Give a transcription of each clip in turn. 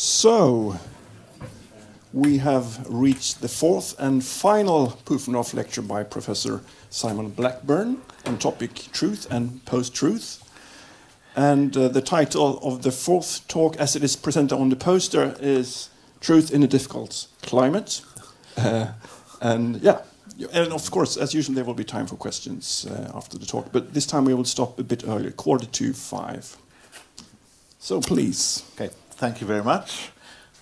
So, we have reached the fourth and final Pufendorf lecture by Professor Simon Blackburn on topic truth and post-truth. And the title of the fourth talk, as it is presented on the poster, is Truth in a Difficult Climate. And of course, as usual, there will be time for questions after the talk. But this time we will stop a bit earlier, 4:45. So please. Okay, thank you very much.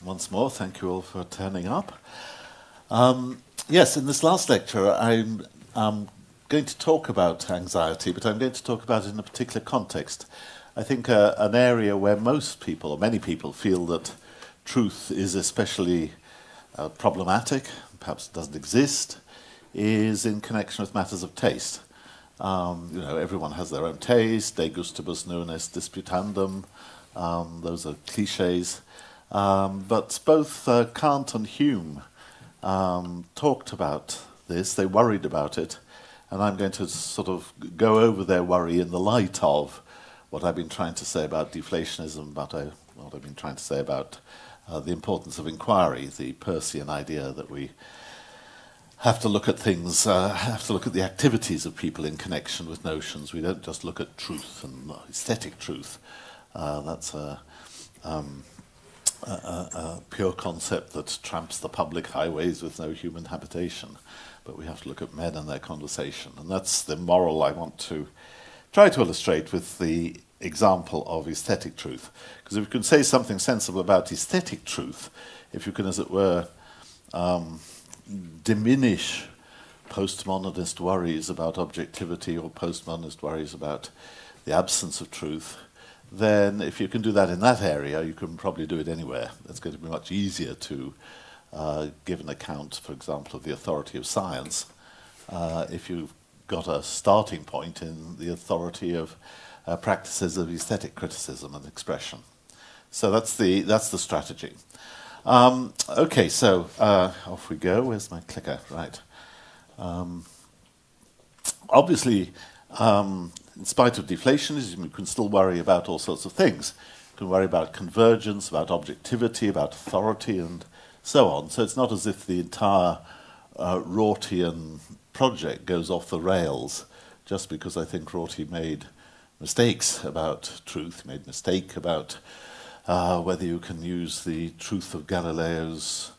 Once more, thank you all for turning up. Yes, in this last lecture, I'm going to talk about anxiety, but I'm going to talk about it in a particular context. I think an area where most people, or many people, feel that truth is especially problematic, perhaps doesn't exist, is in connection with matters of taste. Everyone has their own taste, de gustibus non est disputandum, those are cliches. But both Kant and Hume talked about this, they worried about it, and I'm going to sort of go over their worry in the light of what I've been trying to say about deflationism, what I've been trying to say about the importance of inquiry, the Peircean idea that we have to look at things, have to look at the activities of people in connection with notions. We don't just look at truth and aesthetic truth. That's a pure concept that tramps the public highways with no human habitation. But we have to look at men and their conversation. And that's the moral I want to try to illustrate with the example of aesthetic truth. Because if you can say something sensible about aesthetic truth, if you can, as it were, diminish postmodernist worries about objectivity or postmodernist worries about the absence of truth, then if you can do that in that area, you can probably do it anywhere. It's going to be much easier to give an account, for example, of the authority of science if you've got a starting point in the authority of practices of aesthetic criticism and expression. So that's the strategy. Okay, so off we go. Where's my clicker? Right. Obviously, in spite of deflationism, you can still worry about all sorts of things. You can worry about convergence, about objectivity, about authority, and so on. So it's not as if the entire Rortian project goes off the rails just because I think Rorty made mistakes about truth, made a mistake about whether you can use the truth of Galileo's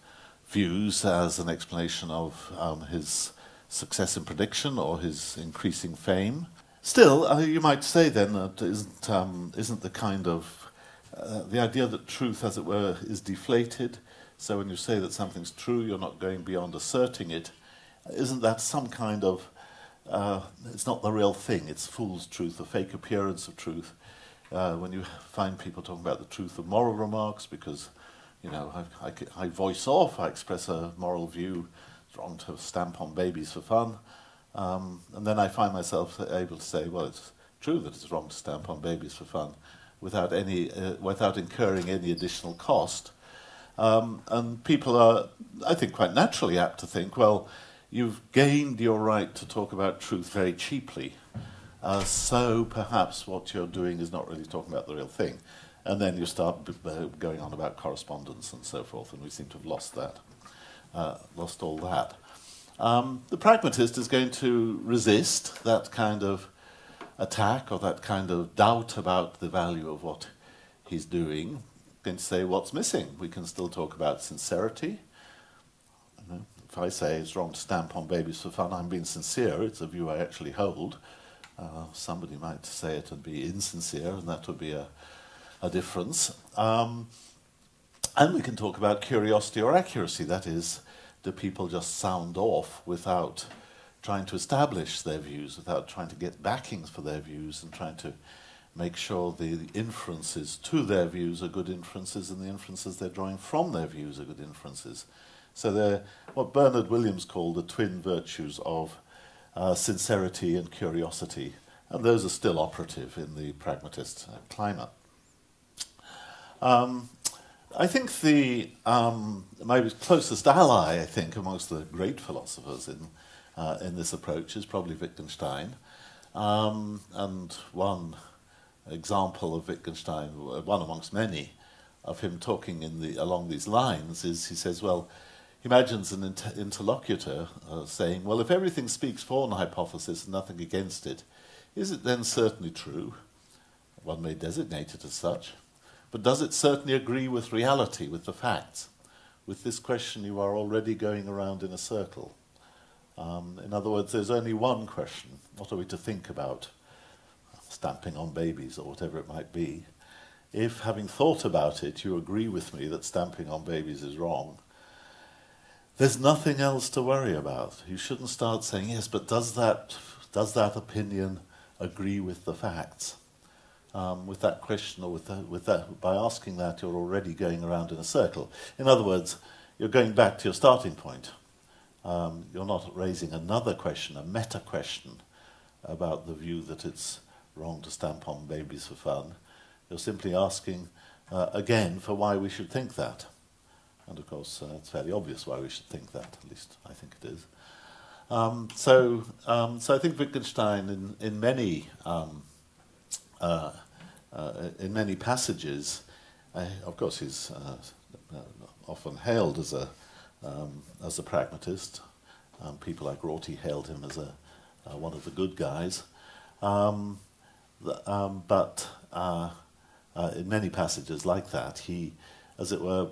views as an explanation of his success in prediction or his increasing fame. Still, you might say then that isn't the kind of the idea that truth, as it were, is deflated. So when you say that something's true, you're not going beyond asserting it. Isn't that some kind of it's not the real thing? It's fool's truth, a fake appearance of truth. When you find people talking about the truth of moral remarks, because I voice off, I express a moral view. It's wrong to stamp on babies for fun. And then I find myself able to say, well, it's true that it's wrong to stamp on babies for fun without incurring any additional cost. And people are, I think, quite naturally apt to think, well, you've gained your right to talk about truth very cheaply, so perhaps what you're doing is not really talking about the real thing. And then you start going on about correspondence and so forth, and we seem to have lost that, lost all that. The pragmatist is going to resist that kind of attack or that kind of doubt about the value of what he's doing. Going to say, what's missing? We can still talk about sincerity. If I say it's wrong to stamp on babies for fun, I'm being sincere. It's a view I actually hold. Somebody might say it and be insincere, and that would be a difference. And we can talk about curiosity or accuracy. That is, do people just sound off without trying to establish their views, without trying to get backings for their views and trying to make sure the inferences to their views are good inferences and the inferences they're drawing from their views are good inferences. So they're what Bernard Williams called the twin virtues of sincerity and curiosity, and those are still operative in the pragmatist climate. I think my closest ally, I think, amongst the great philosophers in this approach is probably Wittgenstein. And one example of Wittgenstein, one amongst many, of him talking along these lines is he says, well, he imagines an interlocutor saying, well, if everything speaks for an hypothesis and nothing against it, is it then certainly true? One may designate it as such. But does it certainly agree with reality, with the facts? With this question, you are already going around in a circle. In other words, there's only one question. What are we to think about stamping on babies or whatever it might be? If, having thought about it, you agree with me that stamping on babies is wrong, there's nothing else to worry about. You shouldn't start saying, yes, but does that opinion agree with the facts? With that question, or by asking that, you're already going around in a circle. In other words, you're going back to your starting point. You're not raising another question, a meta question, about the view that it's wrong to stamp on babies for fun. You're simply asking, again, for why we should think that. And of course, it's fairly obvious why we should think that, at least I think it is. So I think Wittgenstein, in many passages, of course, he's often hailed as a pragmatist. People like Rorty hailed him as one of the good guys. But in many passages like that, he, as it were,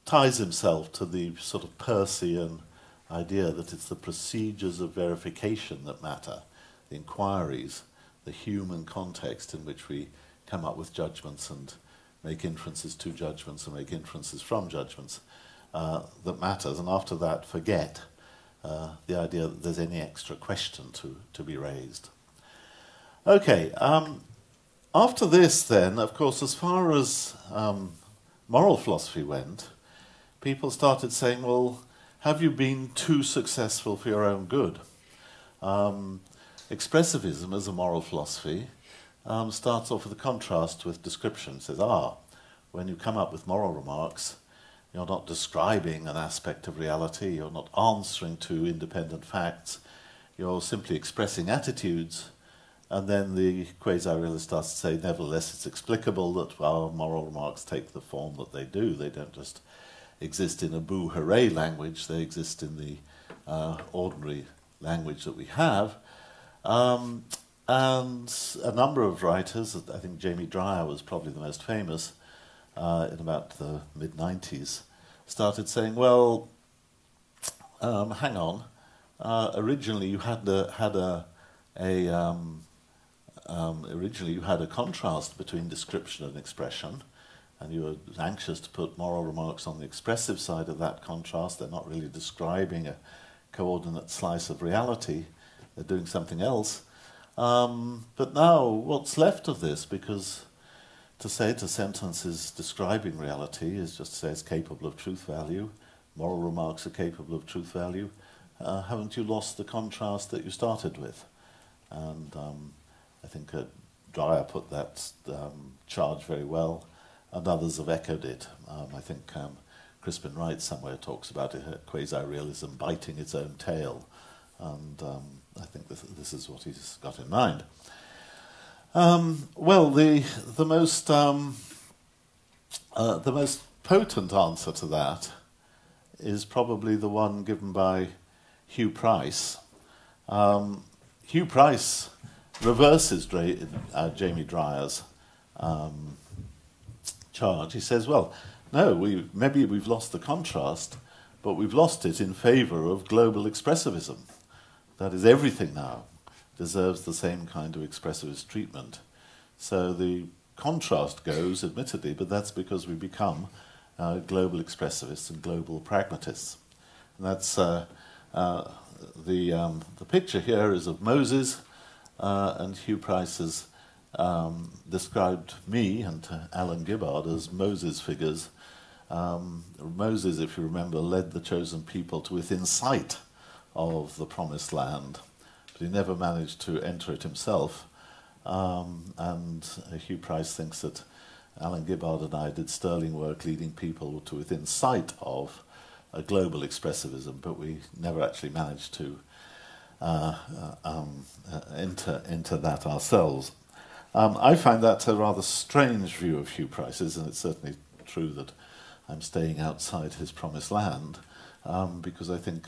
ties himself to the sort of Peircean idea that it's the procedures of verification that matter, the inquiries, the human context in which we come up with judgments and make inferences to judgments and make inferences from judgments that matters, and after that forget the idea that there's any extra question to be raised. Okay, after this then, of course, as far as moral philosophy went, people started saying, well, have you been too successful for your own good? Expressivism as a moral philosophy starts off with a contrast with description. It says, when you come up with moral remarks, you're not describing an aspect of reality, you're not answering to independent facts, you're simply expressing attitudes, and then the quasi-realist starts to say, nevertheless, it's explicable that our moral remarks take the form that they do. They don't just exist in a boo-hooray language, they exist in the ordinary language that we have. And a number of writers, I think Jamie Dreyer was probably the most famous, in about the mid-90s, started saying, well, hang on, originally you had a contrast between description and expression, and you were anxious to put moral remarks on the expressive side of that contrast. They're not really describing a coordinate slice of reality, they're doing something else. But now, what's left of this? Because to say a sentence is describing reality is just to say it's capable of truth value. Moral remarks are capable of truth value. Haven't you lost the contrast that you started with? And I think Dreyer put that charge very well, and others have echoed it. I think Crispin Wright somewhere talks about it, quasi-realism biting its own tail, and I think this is what he's got in mind. Well, the most potent answer to that is probably the one given by Hugh Price. Hugh Price reverses Jamie Dreyer's charge. He says, well, no, maybe we've lost the contrast, but we've lost it in favour of global expressivism. That is, everything now deserves the same kind of expressivist treatment. So the contrast goes, admittedly, but that's because we become global expressivists and global pragmatists. And that's the picture here is of Moses, and Hugh Price has described me and Alan Gibbard as Moses figures. Moses, if you remember, led the chosen people to within sight of the promised land, but he never managed to enter it himself. And Hugh Price thinks that Alan Gibbard and I did sterling work leading people to within sight of a global expressivism, but we never actually managed to enter that ourselves. I find that a rather strange view of Hugh Price's, and it's certainly true that I'm staying outside his promised land, because I think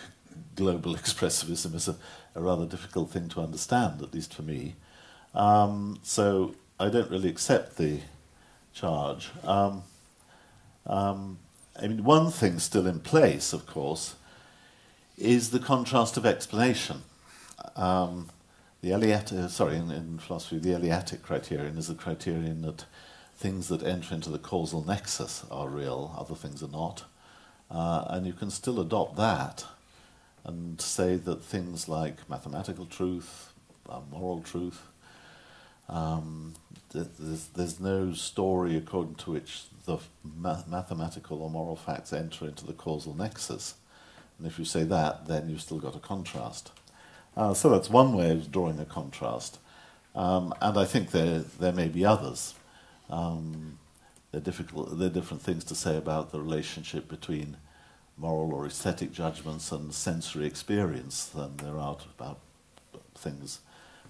global expressivism is a rather difficult thing to understand, at least for me. So I don't really accept the charge. I mean, one thing still in place, of course, is the contrast of explanation. In philosophy, the Eleatic criterion is a criterion that things that enter into the causal nexus are real, other things are not. And you can still adopt that and say that things like mathematical truth, moral truth, there's no story according to which the mathematical or moral facts enter into the causal nexus. And if you say that, then you've still got a contrast. So that's one way of drawing a contrast. And I think there may be others. There are different things to say about the relationship between moral or aesthetic judgments and sensory experience than there are about things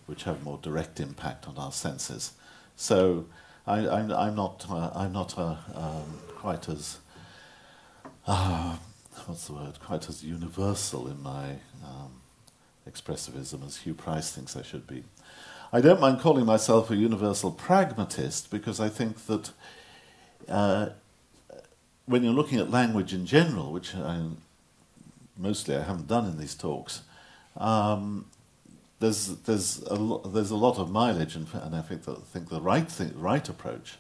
which have more direct impact on our senses. So I'm not quite as quite as universal in my expressivism as Hugh Price thinks I should be. I don't mind calling myself a universal pragmatist, because I think that when you're looking at language in general, which mostly I haven't done in these talks, there's a lot of mileage, and I think the right approach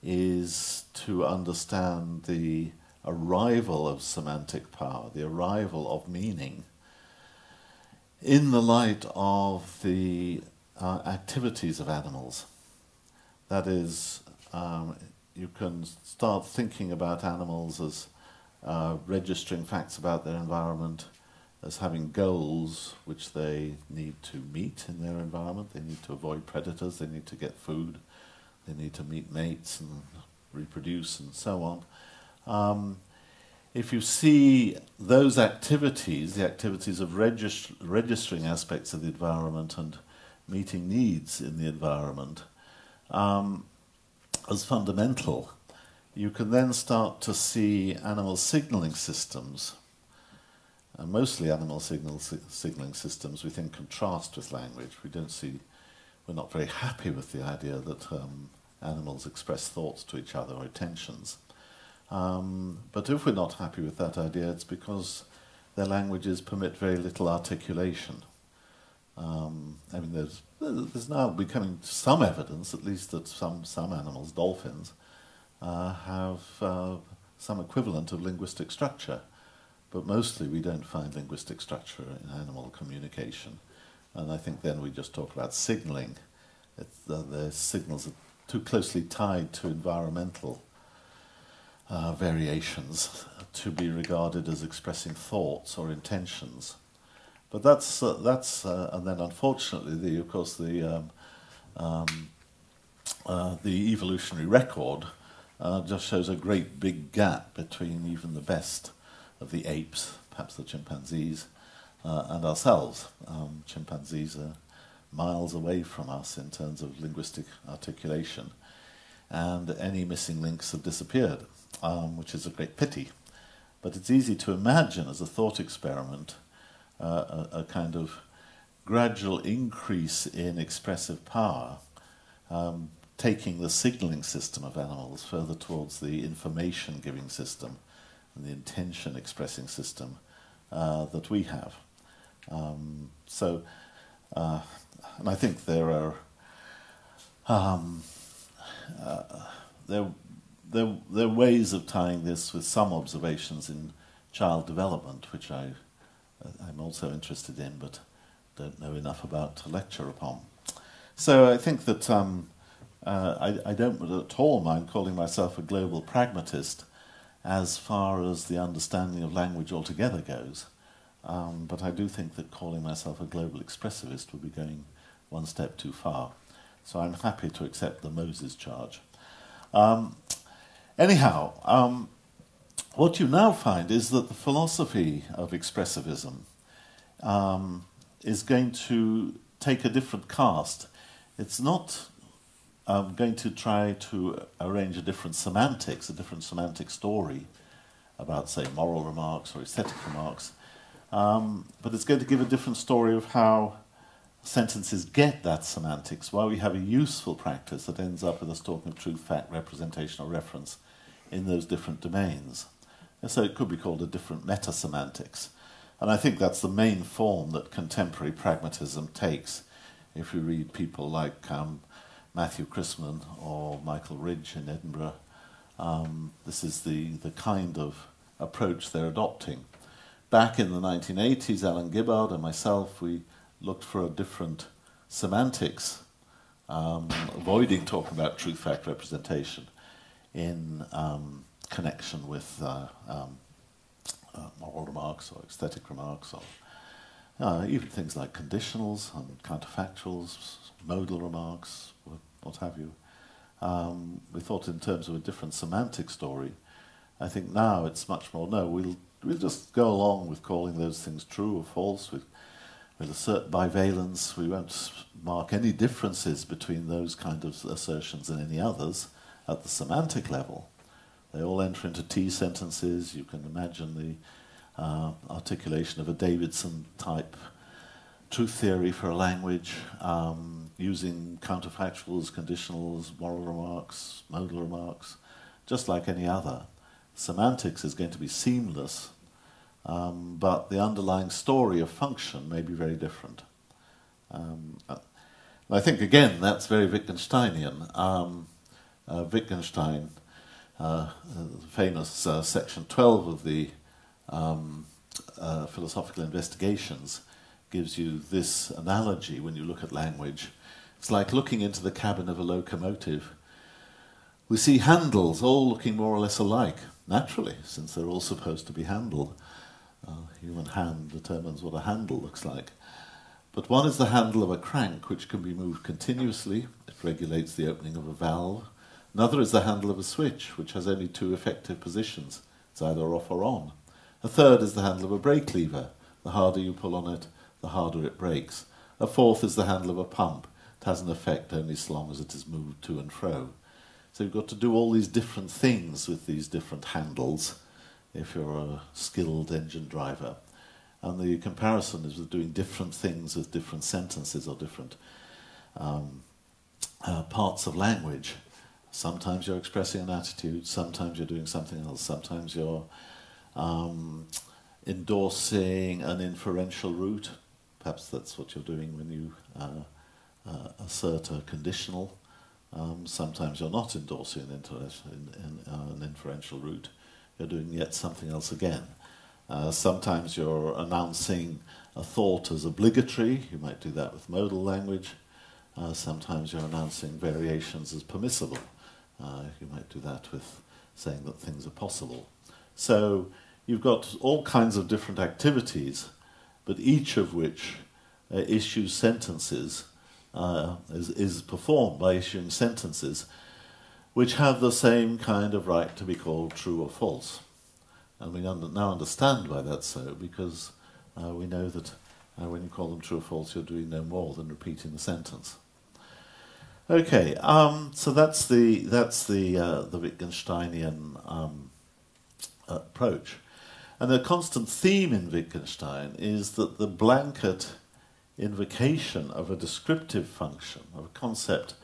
is to understand the arrival of semantic power, the arrival of meaning, in the light of the activities of animals. That is, you can start thinking about animals as registering facts about their environment, as having goals which they need to meet in their environment. They need to avoid predators, they need to get food, they need to meet mates and reproduce and so on. If you see those activities, the activities of registering aspects of the environment and meeting needs in the environment, as fundamental, you can then start to see animal signaling systems, and mostly animal signaling systems we think contrast with language. We're not very happy with the idea that animals express thoughts to each other or intentions. But if we're not happy with that idea, it's because their languages permit very little articulation. I mean, there's now becoming some evidence, at least, that some animals, dolphins, have some equivalent of linguistic structure. But mostly we don't find linguistic structure in animal communication. And I think then we just talk about signaling. The signals are too closely tied to environmental variations to be regarded as expressing thoughts or intentions. But that's and then unfortunately, of course, the evolutionary record just shows a great big gap between even the best of the apes, perhaps the chimpanzees, and ourselves. Chimpanzees are miles away from us in terms of linguistic articulation, and any missing links have disappeared, which is a great pity. But it's easy to imagine as a thought experiment a kind of gradual increase in expressive power, taking the signaling system of animals further towards the information-giving system and the intention-expressing system that we have. And I think there are ways of tying this with some observations in child development, which I'm also interested in, but don't know enough about to lecture upon. So I think that I don't at all mind calling myself a global pragmatist as far as the understanding of language altogether goes. But I do think that calling myself a global expressivist would be going one step too far. So I'm happy to accept the Moses charge. Anyhow, what you now find is that the philosophy of expressivism is going to take a different cast. It's not going to try to arrange a different semantic story about, say, moral remarks or aesthetic remarks. But it's going to give a different story of how sentences get that semantics, why we have a useful practice that ends up with us talking of truth, fact, representation, or reference in those different domains. And so it could be called a different meta-semantics. And I think that's the main form that contemporary pragmatism takes. If you read people like Matthew Chrisman or Michael Ridge in Edinburgh, this is the kind of approach they're adopting. Back in the 1980s, Alan Gibbard and myself, we looked for a different semantics, avoiding talking about truth, fact, representation in connection with moral remarks or aesthetic remarks, or even things like conditionals and counterfactuals, modal remarks, what have you. We thought in terms of a different semantic story. I think now it's much more, no, we'll just go along with calling those things true or false. We'll assert bivalence. We won't mark any differences between those kind of assertions and any others at the semantic level. They all enter into T sentences. You can imagine the articulation of a Davidson-type truth theory for a language, using counterfactuals, conditionals, moral remarks, modal remarks, just like any other. Semantics is going to be seamless, but the underlying story of function may be very different. I think, again, that's very Wittgensteinian. Wittgenstein, famous section 12 of the Philosophical Investigations, gives you this analogy when you look at language. It's like looking into the cabin of a locomotive. We see handles all looking more or less alike, naturally, since they're all supposed to be handled. Human hand determines what a handle looks like. But one is the handle of a crank, which can be moved continuously. It regulates the opening of a valve. Another is the handle of a switch, which has only two effective positions. It's either off or on. A third is the handle of a brake lever. The harder you pull on it, the harder it brakes. A fourth is the handle of a pump. It has an effect only so long as it is moved to and fro. So you've got to do all these different things with these different handles if you're a skilled engine driver. And the comparison is with doing different things with different sentences or different parts of language. Sometimes you're expressing an attitude, sometimes you're doing something else, sometimes you're endorsing an inferential route. Perhaps that's what you're doing when you assert a conditional. Sometimes you're not endorsing an inferential route. You're doing yet something else again. Sometimes you're announcing a thought as obligatory. You might do that with modal language. Sometimes you're announcing variations as permissible. You might do that with saying that things are possible. So you've got all kinds of different activities, but each of which issues sentences, is performed by issuing sentences which have the same kind of right to be called true or false. And we now understand why that's so, because we know that when you call them true or false, you're doing no more than repeating the sentence. Okay, so that's the Wittgensteinian approach. And the constant theme in Wittgenstein is that the blanket invocation of a descriptive function, of a concept,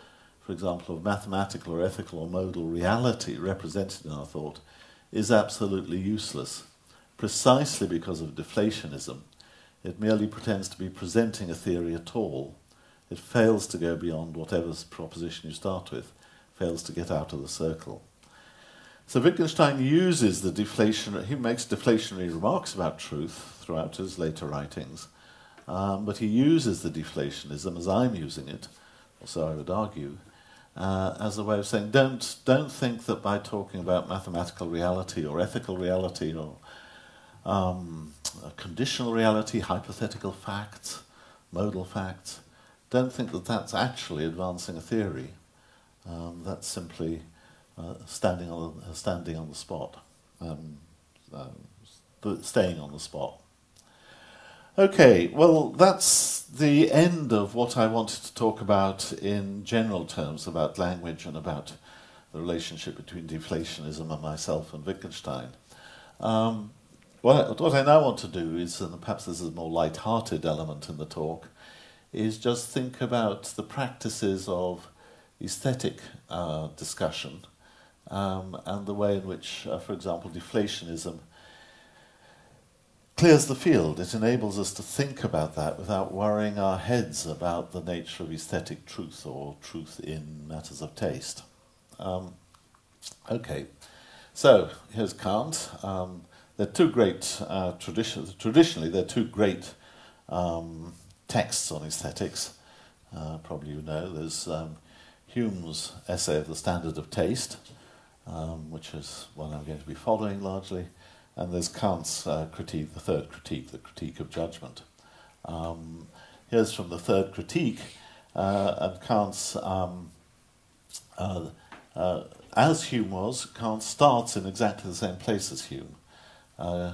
for example, of mathematical or ethical or modal reality represented in our thought, is absolutely useless, precisely because of deflationism. It merely pretends to be presenting a theory at all. It fails to go beyond whatever proposition you start with, fails to get out of the circle. So Wittgenstein uses the he makes deflationary remarks about truth throughout his later writings, but he uses the deflationism as I'm using it, or so I would argue, as a way of saying, don't think that by talking about mathematical reality or ethical reality or conditional reality, hypothetical facts, modal facts, don't think that that's actually advancing a theory. That's simply standing on the spot, staying on the spot. Okay, well, that's the end of what I wanted to talk about in general terms about language and about the relationship between deflationism and myself and Wittgenstein. What I now want to do is, and perhaps this is a more light-hearted element in the talk, is just think about the practices of aesthetic discussion and the way in which, for example, deflationism clears the field. It enables us to think about that without worrying our heads about the nature of aesthetic truth or truth in matters of taste. Okay, so here's Kant. There are two great traditionally there are two great texts on aesthetics. Probably you know. There's Hume's essay of the Standard of Taste, which is one I'm going to be following largely, and there's Kant's critique, the third critique, the critique of judgment. Here's from the third critique, and Kant's, as Hume was, Kant starts in exactly the same place as Hume.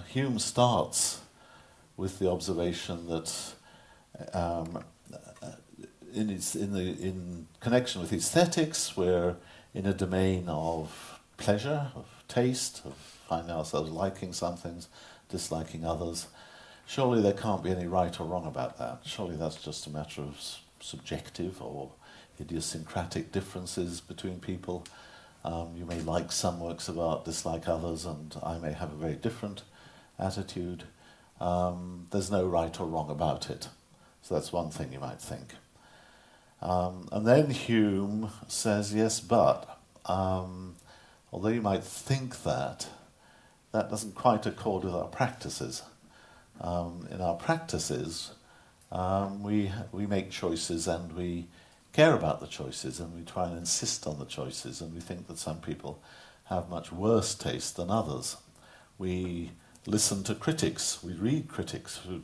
Hume starts with the observation that in connection with aesthetics, we're in a domain of pleasure, of taste, of finding ourselves liking some things, disliking others. Surely there can't be any right or wrong about that. Surely that's just a matter of subjective or idiosyncratic differences between people. You may like some works of art, dislike others, and I may have a very different attitude. There's no right or wrong about it. So that's one thing you might think. And then Hume says, yes, but although you might think that, that doesn't quite accord with our practices. In our practices, we make choices and we care about the choices and we try and insist on the choices, and we think that some people have much worse taste than others. We listen to critics, we read critics who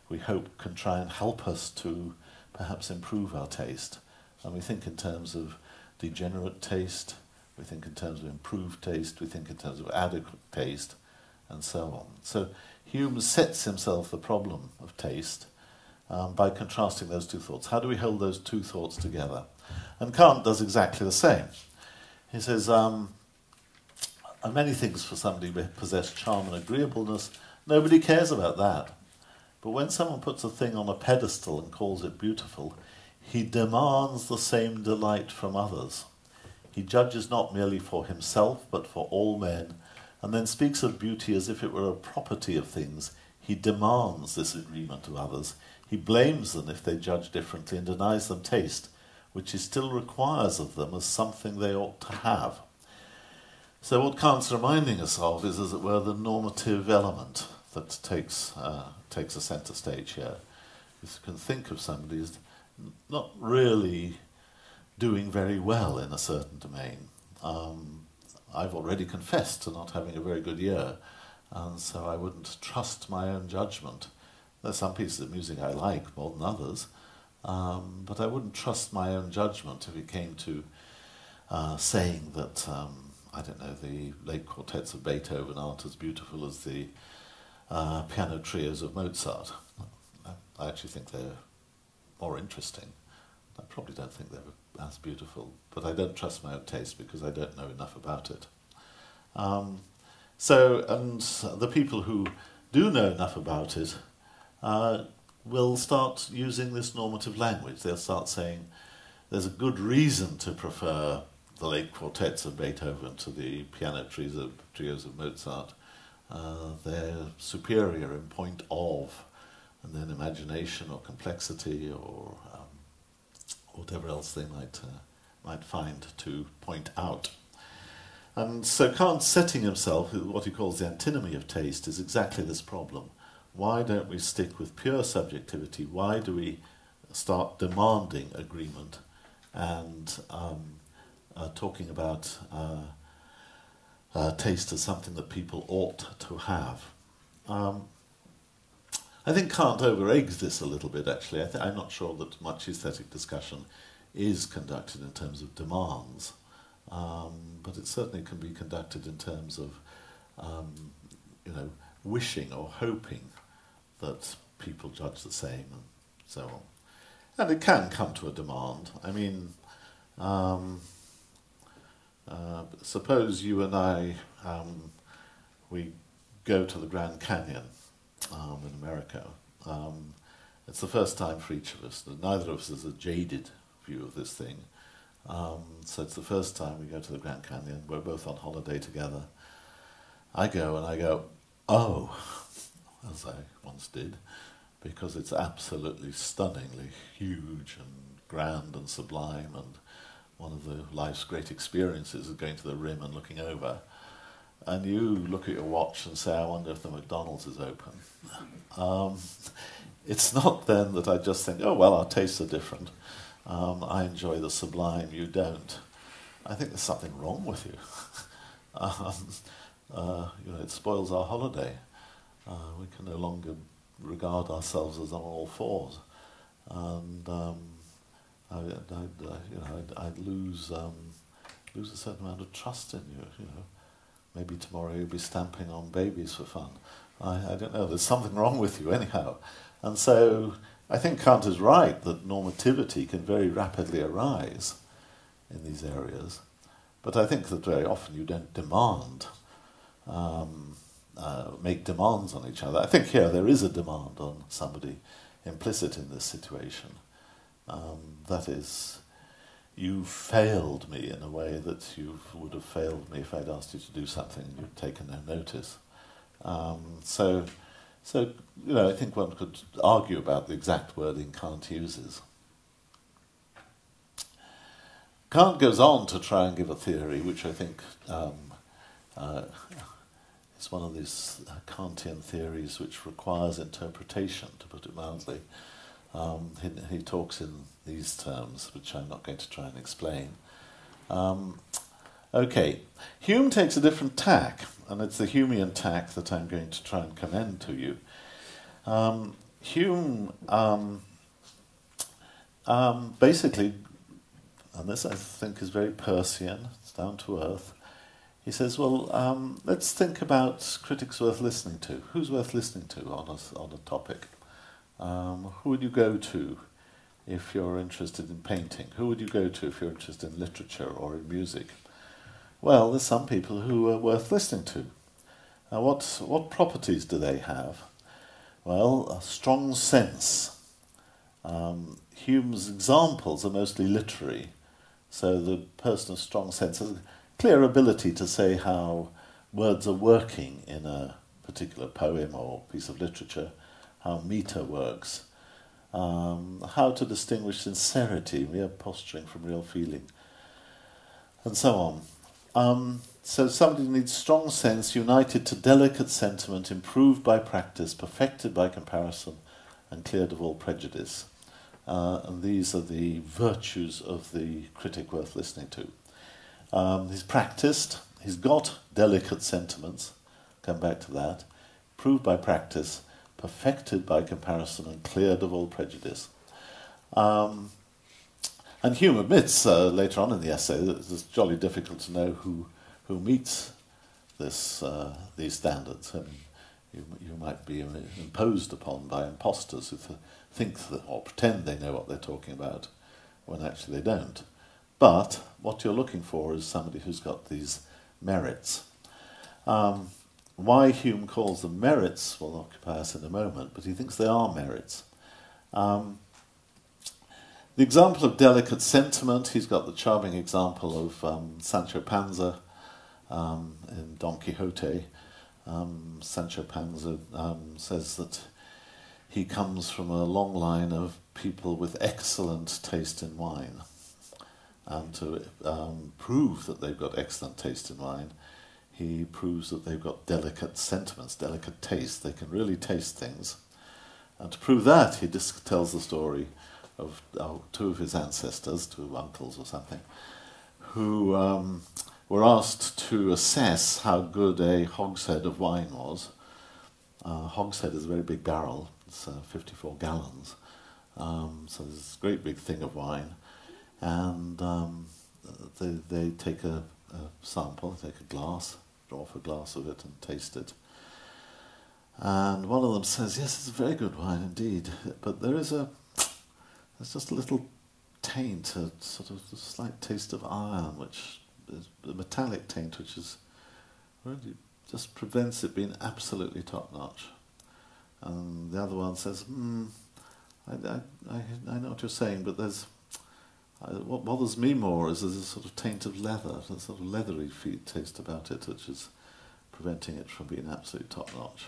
we hope can try and help us to perhaps improve our taste. And we think in terms of degenerate taste, we think in terms of improved taste, we think in terms of adequate taste, and so on. So Hume sets himself the problem of taste by contrasting those two thoughts. How do we hold those two thoughts together? And Kant does exactly the same. He says, many things for somebody who possess charm and agreeableness, nobody cares about that. But when someone puts a thing on a pedestal and calls it beautiful, he demands the same delight from others. He judges not merely for himself, but for all men, and then speaks of beauty as if it were a property of things. He demands this agreement of others. He blames them if they judge differently and denies them taste, which he still requires of them as something they ought to have. So what Kant's reminding us of is, as it were, the normative element that takes a centre stage here. You can think of somebody as not really doing very well in a certain domain. I've already confessed to not having a very good year, and so I wouldn't trust my own judgment. There's some pieces of music I like more than others, but I wouldn't trust my own judgment if it came to saying that, I don't know, the late quartets of Beethoven aren't as beautiful as the piano trios of Mozart. I actually think they're more interesting. I probably don't think they're as beautiful, but I don't trust my own taste because I don't know enough about it. And the people who do know enough about it will start using this normative language. They'll start saying there's a good reason to prefer the late quartets of Beethoven to the piano trios of Mozart. They're superior in point of, and then imagination or complexity or whatever else they might find to point out. And so Kant setting himself with what he calls the antinomy of taste is exactly this problem. Why don't we stick with pure subjectivity? Why do we start demanding agreement and talking about taste as something that people ought to have? I think Kant over-eggs this a little bit, actually. I'm not sure that much aesthetic discussion is conducted in terms of demands, but it certainly can be conducted in terms of, wishing or hoping that people judge the same, and so on. And it can come to a demand. I mean, suppose you and I, we go to the Grand Canyon in America. It's the first time for each of us. Neither of us has a jaded view of this thing. So it's the first time we go to the Grand Canyon. We're both on holiday together. I go and I go, oh, as I once did, because it's absolutely stunningly huge and grand and sublime, and one of the life's great experiences is going to the rim and looking over. And you look at your watch and say, I wonder if the McDonald's is open. It's not then that I just think, oh, well, our tastes are different. I enjoy the sublime, you don't. I think there's something wrong with you. It spoils our holiday. We can no longer regard ourselves as on all fours, and I'd lose a certain amount of trust in you. You know, maybe tomorrow you'll be stamping on babies for fun. I don't know. There's something wrong with you anyhow, and so I think Kant is right that normativity can very rapidly arise in these areas, but I think that very often you don't demand. Make demands on each other. I think here there is a demand on somebody implicit in this situation. That is, you failed me in a way that you would have failed me if I'd asked you to do something and you'd taken no notice. So I think one could argue about the exact wording Kant uses. Kant goes on to try and give a theory which I think it's one of these Kantian theories which requires interpretation, to put it mildly. He talks in these terms, which I'm not going to try and explain. Okay, Hume takes a different tack, and it's the Humean tack that I'm going to try and commend to you. Hume basically, and this I think is very Peircean, it's down to earth, he says, well, let's think about critics worth listening to. Who's worth listening to on a topic? Who would you go to if you're interested in painting? Who would you go to if you're interested in literature or in music? Well, there's some people who are worth listening to. Now, what properties do they have? Well, a strong sense. Hume's examples are mostly literary, so the person of strong sense has clear ability to say how words are working in a particular poem or piece of literature, how metre works, how to distinguish sincerity, mere posturing from real feeling, and so on. So somebody needs strong sense, united to delicate sentiment, improved by practice, perfected by comparison, and cleared of all prejudice. And these are the virtues of the critic worth listening to. He's practiced, he's got delicate sentiments, come back to that, proved by practice, perfected by comparison, and cleared of all prejudice. And Hume admits later on in the essay that it's jolly difficult to know who meets these standards. I mean, you might be imposed upon by imposters who think that, or pretend they know what they're talking about, when actually they don't. But what you're looking for is somebody who's got these merits. Why Hume calls them merits will occupy us in a moment, but he thinks they are merits. The example of delicate sentiment, he's got the charming example of Sancho Panza in Don Quixote. Sancho Panza says that he comes from a long line of people with excellent taste in wine. And to prove that they've got excellent taste in wine, he proves that they've got delicate sentiments, delicate taste. They can really taste things. And to prove that, he just tells the story of two of his ancestors, two uncles or something, who were asked to assess how good a hogshead of wine was. Hogshead is a very big barrel. It's 54 gallons. So there's this great big thing of wine. And they take a sample, take a glass, draw off a glass of it and taste it. And one of them says, yes, it's a very good wine indeed, but there's just a little taint, a sort of a slight taste of iron, which is a metallic taint, which is really just prevents it being absolutely top-notch. And the other one says, I know what you're saying, but what bothers me more is there's a sort of taint of leather, a sort of leathery taste about it, which is preventing it from being absolutely top-notch.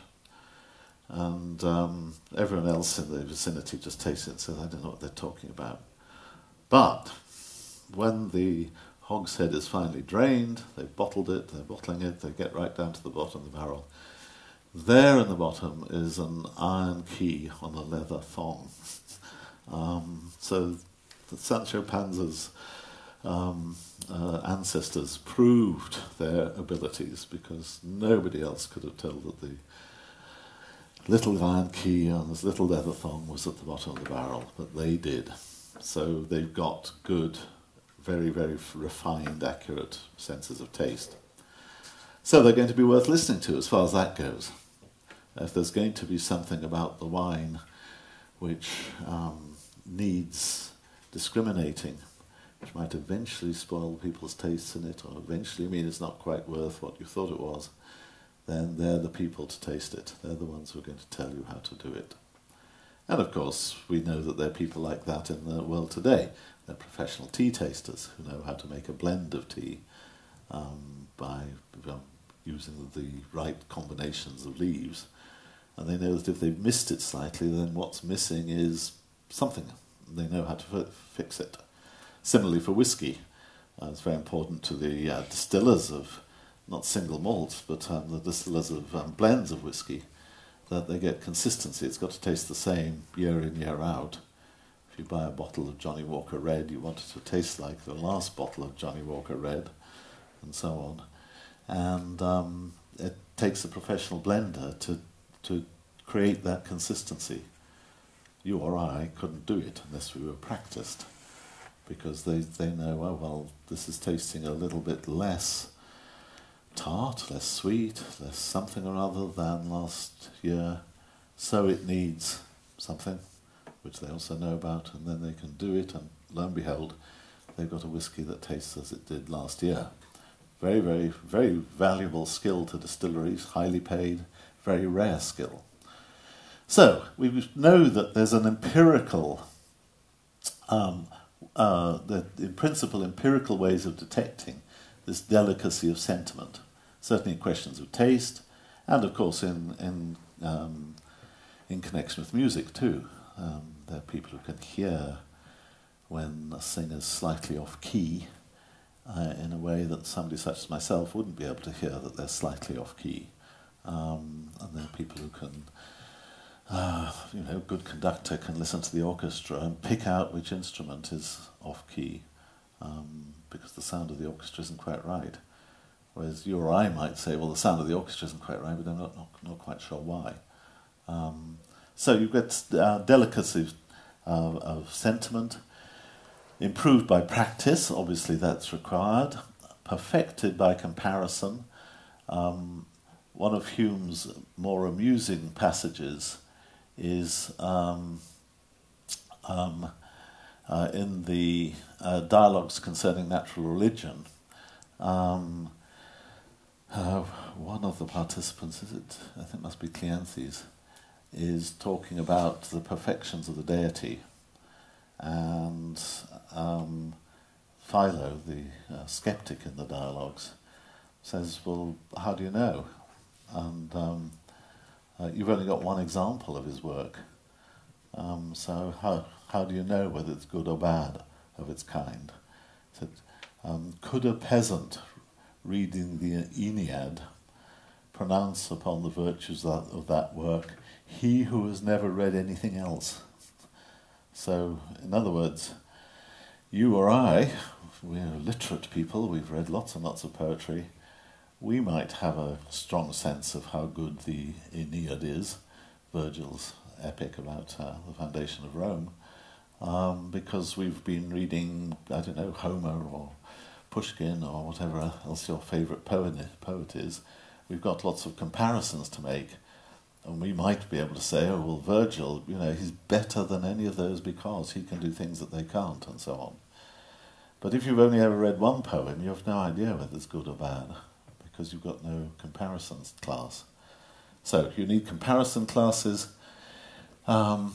And everyone else in the vicinity just tastes it and says, I don't know what they're talking about. But when the hogshead is finally drained, they've bottled it, they're bottling it, they get right down to the bottom of the barrel. There in the bottom is an iron key on a leather thong. So the Sancho Panza's ancestors proved their abilities, because nobody else could have told that the little iron key on this little leather thong was at the bottom of the barrel, but they did. So they've got good, very, very refined, accurate senses of taste. So they're going to be worth listening to as far as that goes. If there's going to be something about the wine which needs discriminating, which might eventually spoil people's tastes in it, or eventually mean it's not quite worth what you thought it was, then they're the people to taste it. They're the ones who are going to tell you how to do it. And of course, we know that there are people like that in the world today. They're professional tea tasters who know how to make a blend of tea by using the right combinations of leaves. And they know that if they've missed it slightly, then what's missing is something. They know how to fix it. Similarly for whiskey, it's very important to the distillers of not single malts, but the distillers of blends of whiskey, that they get consistency. It's got to taste the same year in, year out. If you buy a bottle of Johnny Walker Red, you want it to taste like the last bottle of Johnny Walker Red, and so on. And it takes a professional blender to create that consistency. You or I couldn't do it unless we were practiced, because they know, oh, well, this is tasting a little bit less tart, less sweet, less something or other than last year, so it needs something, which they also know about, and then they can do it, and lo and behold, they've got a whiskey that tastes as it did last year. Very, very, very valuable skill to distilleries, highly paid, very rare skill. So, we know that there's an empirical, in principle, empirical ways of detecting this delicacy of sentiment, certainly in questions of taste, and of course in connection with music too. There are people who can hear when a singer's slightly off key in a way that somebody such as myself wouldn't be able to hear that they're slightly off key. And there are people who can, a good conductor can listen to the orchestra and pick out which instrument is off key, because the sound of the orchestra isn't quite right. Whereas you or I might say, well, the sound of the orchestra isn't quite right, but I'm not quite sure why. So you've got delicacy of sentiment, improved by practice, obviously that's required, perfected by comparison. One of Hume's more amusing passages is in the dialogues concerning natural religion. One of the participants, I think it must be Cleanthes, is talking about the perfections of the deity, and Philo, the skeptic in the dialogues, says, well, how do you know? And you've only got one example of his work, so how do you know whether it's good or bad of its kind? He said, could a peasant reading the Aeneid pronounce upon the virtues of that work, he who has never read anything else? So, in other words, you or I, we're literate people, we've read lots and lots of poetry, we might have a strong sense of how good the Aeneid is, Virgil's epic about the foundation of Rome, because we've been reading, I don't know, Homer or Pushkin or whatever else your favourite poet is. We've got lots of comparisons to make, And we might be able to say, oh, well, Virgil, he's better than any of those because he can do things that they can't, and so on. But if you've only ever read one poem, you have no idea whether it's good or bad, because you've got no comparisons class. So you need comparison classes, and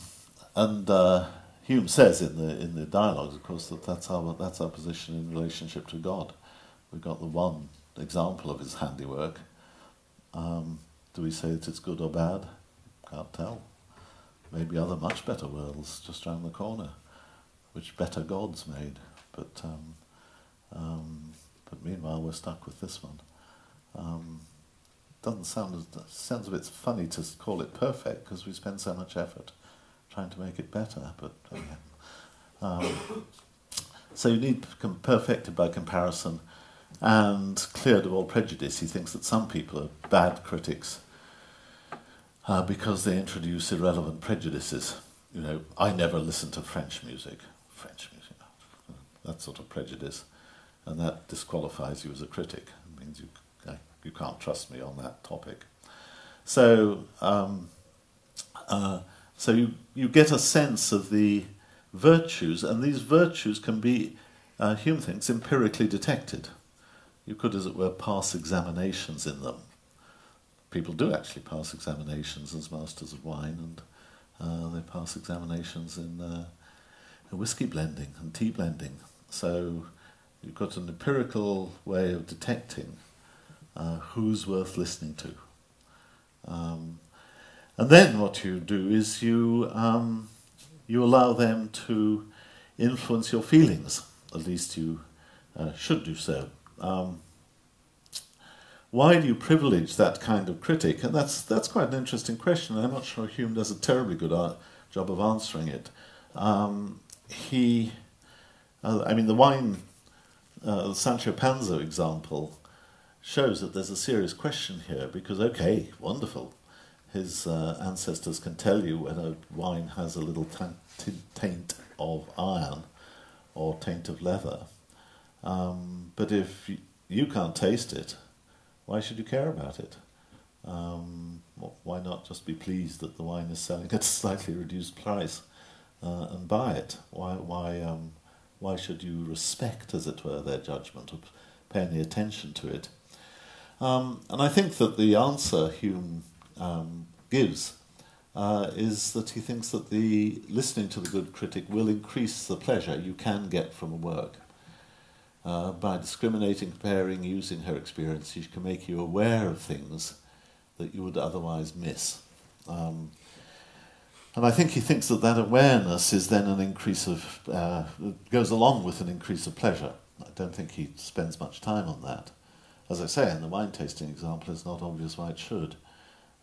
Hume says in the dialogues, of course, that's our position in relationship to God. We've got the one example of his handiwork. Do we say that it's good or bad? Can't tell. Maybe other much better worlds just round the corner, which better gods made. But meanwhile, we're stuck with this one. Sounds a bit funny to call it perfect because we spend so much effort trying to make it better. But so you need perfected by comparison and cleared of all prejudice. He thinks that some people are bad critics because they introduce irrelevant prejudices. I never listen to French music. That sort of prejudice, and that disqualifies you as a critic. It means you can't trust me on that topic. So you get a sense of the virtues, and these virtues can be, Hume thinks, empirically detected. You could, as it were, pass examinations in them. People do actually pass examinations as masters of wine, and they pass examinations in whiskey blending and tea blending. So you've got an empirical way of detecting who's worth listening to. And then what you do is you allow them to influence your feelings. At least you should do so. Why do you privilege that kind of critic? And that's quite an interesting question. I'm not sure Hume does a terribly good job of answering it. The wine, Sancho Panza example, shows that there's a serious question here because, okay, wonderful, his ancestors can tell you whether wine has a little taint of iron or taint of leather. But if you can't taste it, why should you care about it? Why not just be pleased that the wine is selling at a slightly reduced price and buy it? Why should you respect, as it were, their judgment or pay any attention to it? And I think that the answer Hume gives is that he thinks that the listening to the good critic will increase the pleasure you can get from a work. By discriminating, comparing, using her experience, she can make you aware of things that you would otherwise miss. And I think he thinks that awareness is then an increase of, goes along with an increase of pleasure. I don't think he spends much time on that. As I say, in the wine tasting example, it's not obvious why it should.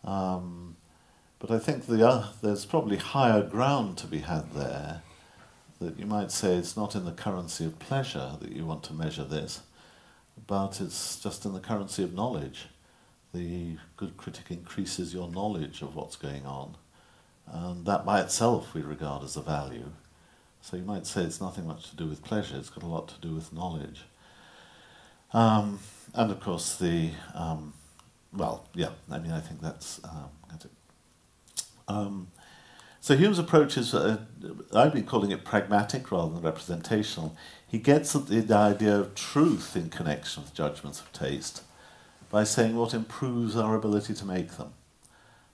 But I think there's probably higher ground to be had there, that you might say it's not in the currency of pleasure that you want to measure this, but it's just in the currency of knowledge. The good critic increases your knowledge of what's going on, and that by itself we regard as a value. So you might say it's nothing much to do with pleasure, it's got a lot to do with knowledge. And of course I think that's so Hume's approach is, I've been calling it pragmatic rather than representational. He gets at the idea of truth in connection with judgments of taste by saying what improves our ability to make them.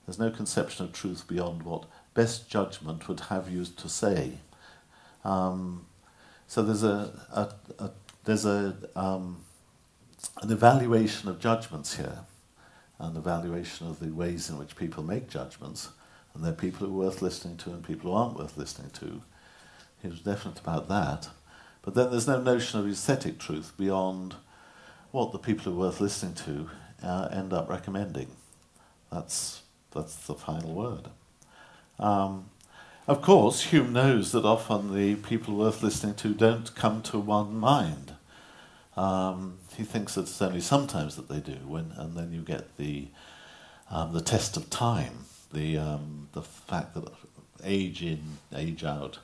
There's no conception of truth beyond what best judgment would have you to say. So there's an evaluation of judgments here, an evaluation of the ways in which people make judgments. And there are people who are worth listening to and people who aren't worth listening to. He was definite about that. But then there's no notion of aesthetic truth beyond what the people who are worth listening to end up recommending. That's the final word. Of course, Hume knows that often the people worth listening to don't come to one mind. He thinks that it's only sometimes that they do, and then you get the test of time. The fact that age in, age out,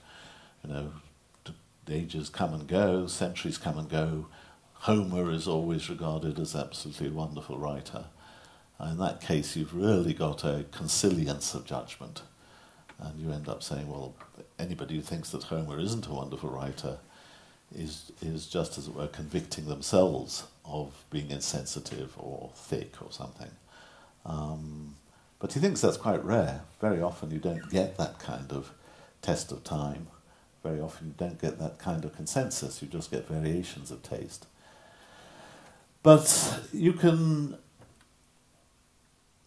ages come and go, centuries come and go. Homer is always regarded as absolutely a wonderful writer. In that case, you've really got a consilience of judgment, and you end up saying, well, anybody who thinks that Homer isn't a wonderful writer is just, as it were, convicting themselves of being insensitive or thick or something. But he thinks that's quite rare. Very often you don't get that kind of test of time. Very often you don't get that kind of consensus. You just get variations of taste. But you can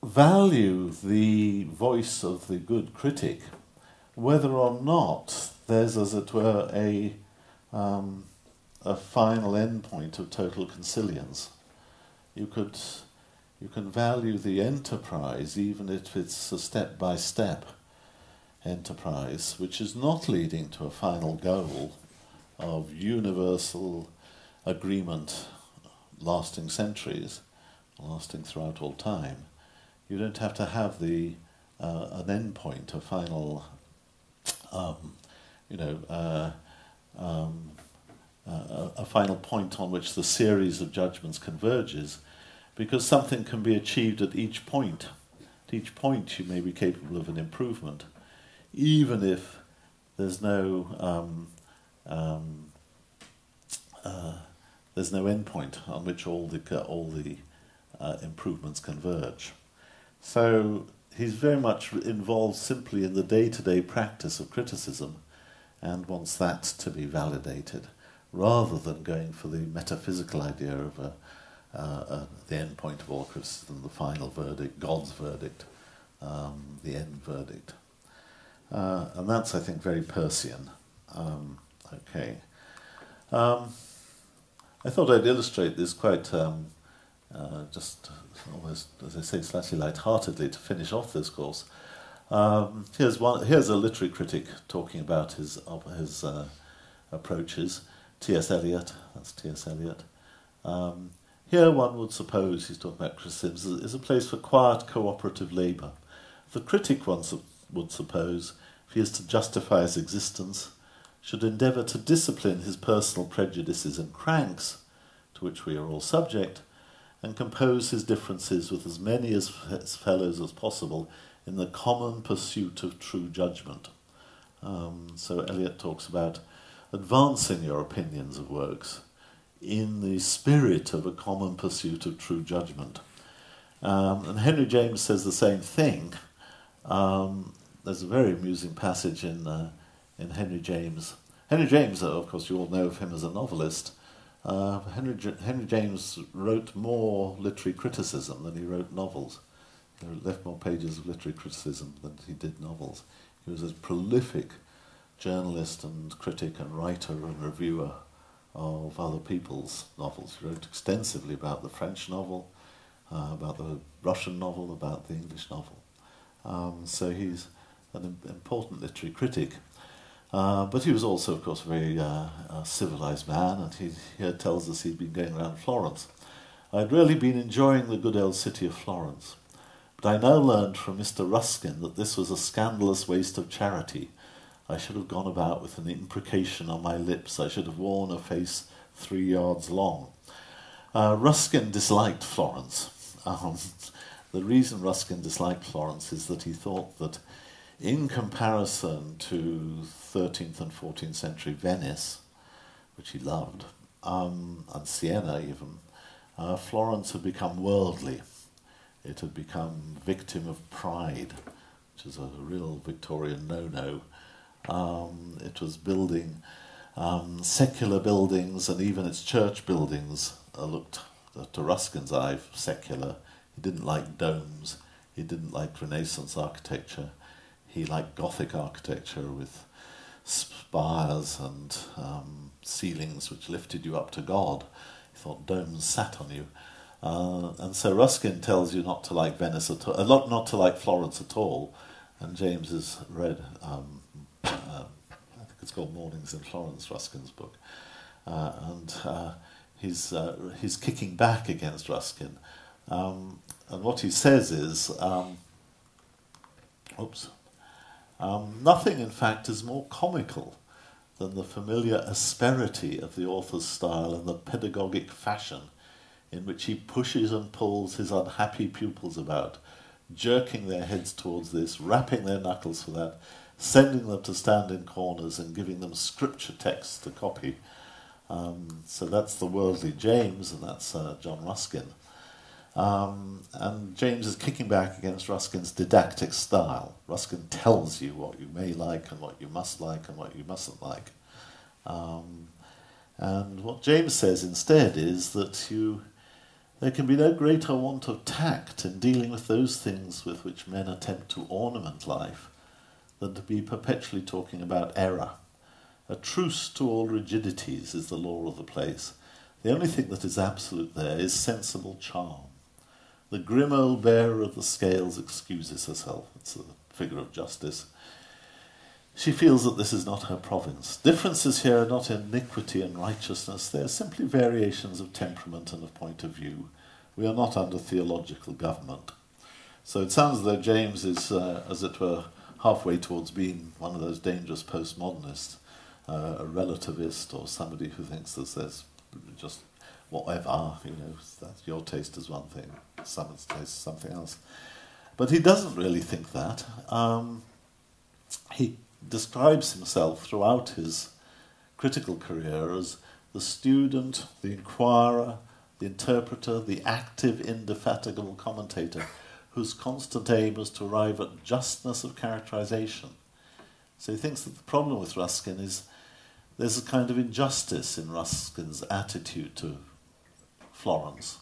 value the voice of the good critic whether or not there's, as it were, a final endpoint of total consilience. You can value the enterprise even if it's a step-by-step enterprise, which is not leading to a final goal of universal agreement lasting centuries, lasting throughout all time. You don't have to have an endpoint, a final, a final point on which the series of judgments converges, because something can be achieved at each point. At each point you may be capable of an improvement, even if there's no endpoint on which all the improvements converge. So he's very much involved simply in the day-to-day practice of criticism and wants that to be validated, rather than going for the metaphysical idea of the end point of all criticism, the final verdict, God's verdict, the end verdict. And that's, I think, very Persian. Okay. I thought I'd illustrate this quite just almost, as I say, slightly light-heartedly to finish off this course. Here's a literary critic talking about his approaches. T.S. Eliot, that's T.S. Eliot. Here one would suppose, he's talking about criticism, is a place for quiet cooperative labour. The critic, one would suppose, if he is to justify his existence, should endeavour to discipline his personal prejudices and cranks, to which we are all subject, and compose his differences with as many as his fellows as possible in the common pursuit of true judgment. So Eliot talks about advancing your opinions of works in the spirit of a common pursuit of true judgment. And Henry James says the same thing. There's a very amusing passage in Henry James. Henry James, of course, you all know of him as a novelist. Henry James wrote more literary criticism than he wrote novels. He left more pages of literary criticism than he did novels. He was a prolific journalist and critic and writer and reviewer of other people's novels. He wrote extensively about the French novel, about the Russian novel, about the English novel. So he's an important literary critic. But he was also, of course, a very civilized man, and he here tells us he'd been going around Florence. I'd really been enjoying the good old city of Florence, but I now learned from Mr. Ruskin that this was a scandalous waste of charity. I should have gone about with an imprecation on my lips. I should have worn a face 3 yards long. Ruskin disliked Florence. The reason Ruskin disliked Florence is that he thought that in comparison to 13th and 14th century Venice, which he loved, and Siena even, Florence had become worldly. It had become victim of pride, which is a real Victorian no-no. It was building secular buildings, and even its church buildings looked, to Ruskin's eye, secular. He didn't like domes. He didn't like Renaissance architecture. He liked Gothic architecture with spires and ceilings which lifted you up to God. He thought domes sat on you. And so Ruskin tells you not to like Venice at all, not to like Florence at all. And James has read, I think it's called Mornings in Florence, Ruskin's book. And he's kicking back against Ruskin. And what he says is, nothing, in fact, is more comical than the familiar asperity of the author's style and the pedagogic fashion in which he pushes and pulls his unhappy pupils about, jerking their heads towards this, rapping their knuckles for that, sending them to stand in corners and giving them scripture texts to copy. So that's the worldly James, and that's John Ruskin. And James is kicking back against Ruskin's didactic style. Ruskin tells you what you may like and what you must like and what you mustn't like. And what James says instead is that there can be no greater want of tact in dealing with those things with which men attempt to ornament life than to be perpetually talking about error. A truce to all rigidities is the law of the place. The only thing that is absolute there is sensible charm. The grim old bearer of the scales excuses herself. It's a figure of justice. She feels that this is not her province. Differences here are not iniquity and righteousness. They are simply variations of temperament and of point of view. We are not under theological government. So it sounds as though James is, as it were, halfway towards being one of those dangerous postmodernists, a relativist, or somebody who thinks that there's just whatever, that your taste is one thing, someone's taste is something else. But he doesn't really think that. He describes himself throughout his critical career as the student, the inquirer, the interpreter, the active, indefatigable commentator, whose constant aim is to arrive at justness of characterization. So he thinks that the problem with Ruskin is there's a kind of injustice in Ruskin's attitude to Florence.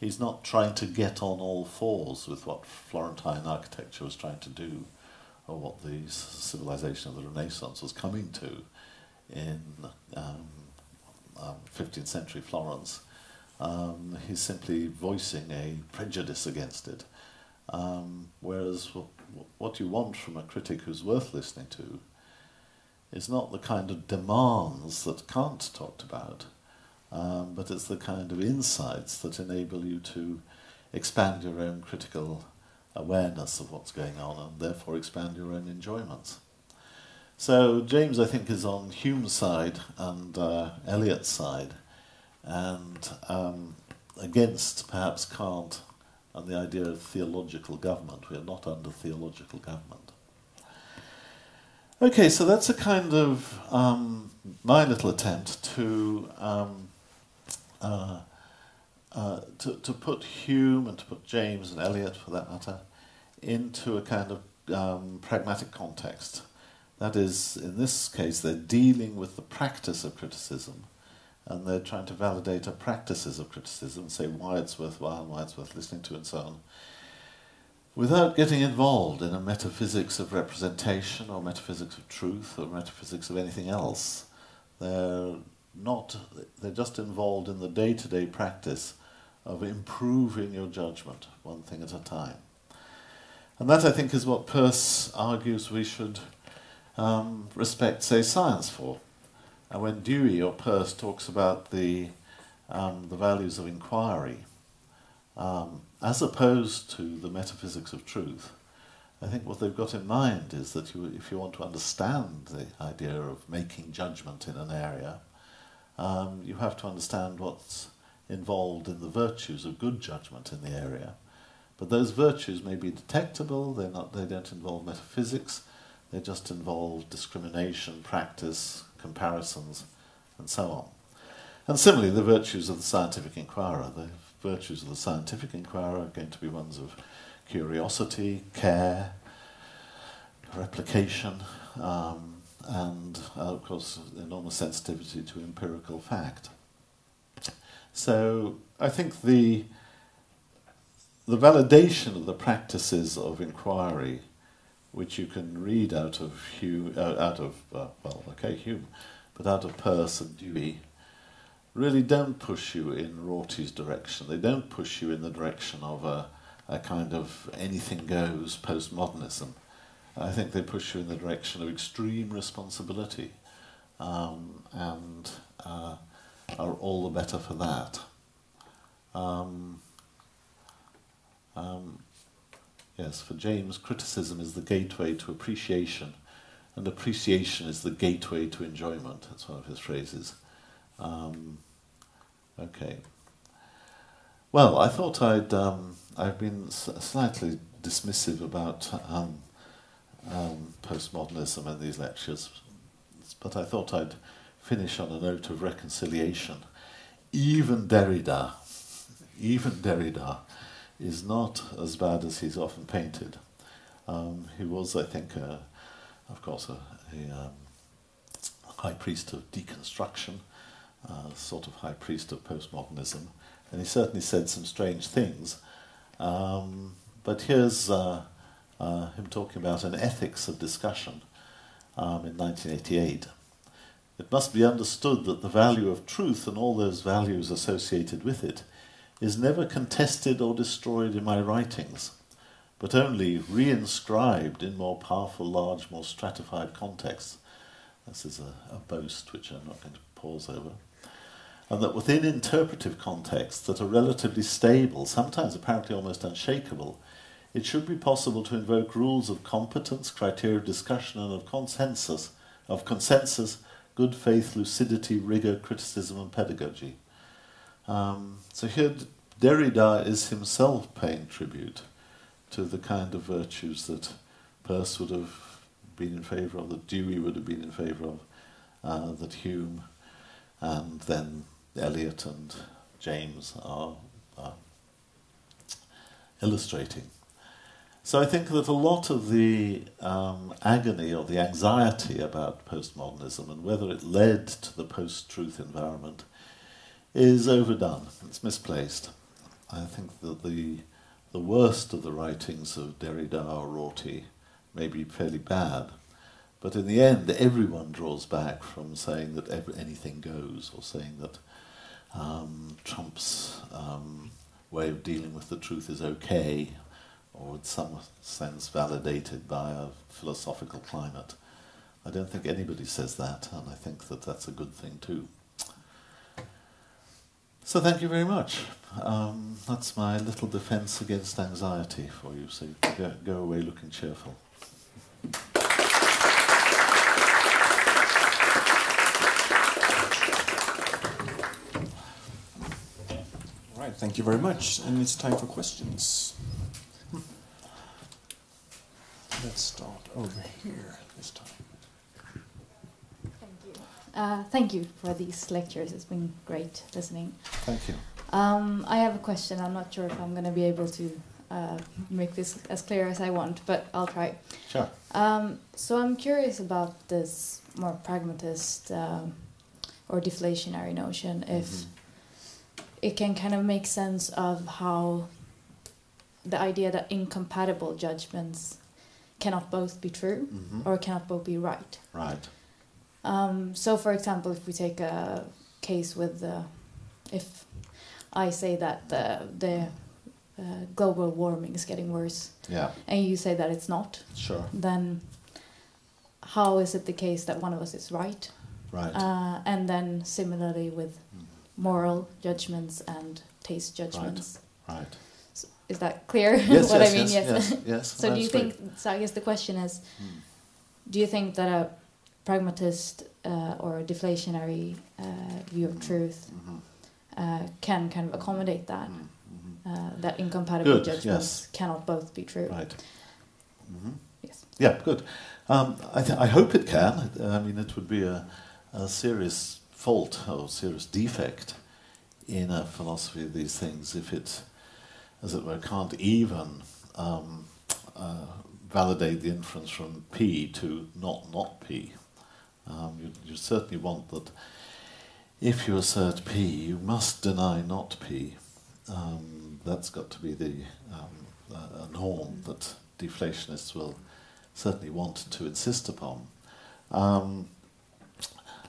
He's not trying to get on all fours with what Florentine architecture was trying to do, or what the civilization of the Renaissance was coming to in 15th century Florence. He's simply voicing a prejudice against it. Whereas what you want from a critic who's worth listening to is not the kind of demands that Kant talked about, but it's the kind of insights that enable you to expand your own critical awareness of what's going on and therefore expand your own enjoyments. So James, I think, is on Hume's side and Eliot's side, and against perhaps Kant and the idea of theological government. We are not under theological government. Okay, so that's a kind of my little attempt to put Hume and to put James and Eliot, for that matter, into a kind of pragmatic context. That is, in this case, they're dealing with the practice of criticism, and they're trying to validate a practices of criticism, say why it's worthwhile, why it's worth listening to, and so on, without getting involved in a metaphysics of representation or metaphysics of truth or metaphysics of anything else. They're just involved in the day-to-day practice of improving your judgment, one thing at a time. And that, I think, is what Peirce argues we should respect, say, science for. And when Dewey or Peirce talks about the values of inquiry, as opposed to the metaphysics of truth, I think what they've got in mind is that if you want to understand the idea of making judgment in an area, you have to understand what's involved in the virtues of good judgment in the area. But those virtues may be detectable, they don't involve metaphysics, they just involve discrimination, practice, comparisons, and so on. And similarly, the virtues of the scientific inquirer. The virtues of the scientific inquirer are going to be ones of curiosity, care, replication, and, of course, enormous sensitivity to empirical fact. So I think the validation of the practices of inquiry, which you can read out of Hume, Hume, but out of Peirce and Dewey, really don't push you in Rorty's direction. They don't push you in the direction of a kind of anything goes postmodernism. I think they push you in the direction of extreme responsibility, and are all the better for that. Yes, for James, criticism is the gateway to appreciation, and appreciation is the gateway to enjoyment. That's one of his phrases. Okay. Well, I thought I've been slightly dismissive about postmodernism in these lectures, but I thought I'd finish on a note of reconciliation. Even Derrida is not as bad as he's often painted. He was, I think, of course, a high priest of deconstruction, sort of high priest of postmodernism, and he certainly said some strange things. But here's him talking about an ethics of discussion in 1988. It must be understood that the value of truth and all those values associated with it is never contested or destroyed in my writings, but only reinscribed in more powerful, large, more stratified contexts. This is a boast which I'm not going to pause over. And that within interpretive contexts that are relatively stable, sometimes apparently almost unshakable, it should be possible to invoke rules of competence, criteria of discussion, and of consensus, good faith, lucidity, rigour, criticism, and pedagogy. So here Derrida is himself paying tribute to the kind of virtues that Peirce would have been in favour of, that Dewey would have been in favour of, that Hume and then Eliot and James are illustrating. So I think that a lot of the agony or the anxiety about postmodernism and whether it led to the post-truth environment is overdone. It's misplaced. I think that the worst of the writings of Derrida or Rorty may be fairly bad, but in the end everyone draws back from saying that anything goes, or saying that Trump's way of dealing with the truth is okay, or in some sense validated by a philosophical climate. I don't think anybody says that, and I think that that's a good thing too. So thank you very much. That's my little defence against anxiety for you, so you go away looking cheerful. All right, thank you very much. And it's time for questions. Let's start over here this time. Thank you for these lectures. It's been great listening. Thank you. I have a question. I'm not sure if I'm going to be able to make this as clear as I want, but I'll try. Sure. So I'm curious about this more pragmatist or deflationary notion, if it can kind of make sense of how the idea that incompatible judgments cannot both be true or cannot both be right. Right. So, for example, if we take a case with, if I say that the global warming is getting worse, and you say that it's not, sure, then how is it the case that one of us is right? Right. And then similarly with moral judgments and taste judgments. Right. So is that clear? Yes, what yes, I mean? Yes. So do you think? So I guess the question is, do you think that a pragmatist or a deflationary view of truth can kind of accommodate that? That incompatible judgments cannot both be true. Right. Yes. Yeah. Good. I hope it can. I mean, it would be a serious fault or serious defect in a philosophy of these things if it, as it were, can't even validate the inference from P to not P. You certainly want that if you assert P, you must deny not P. That's got to be the a norm that deflationists will certainly want to insist upon.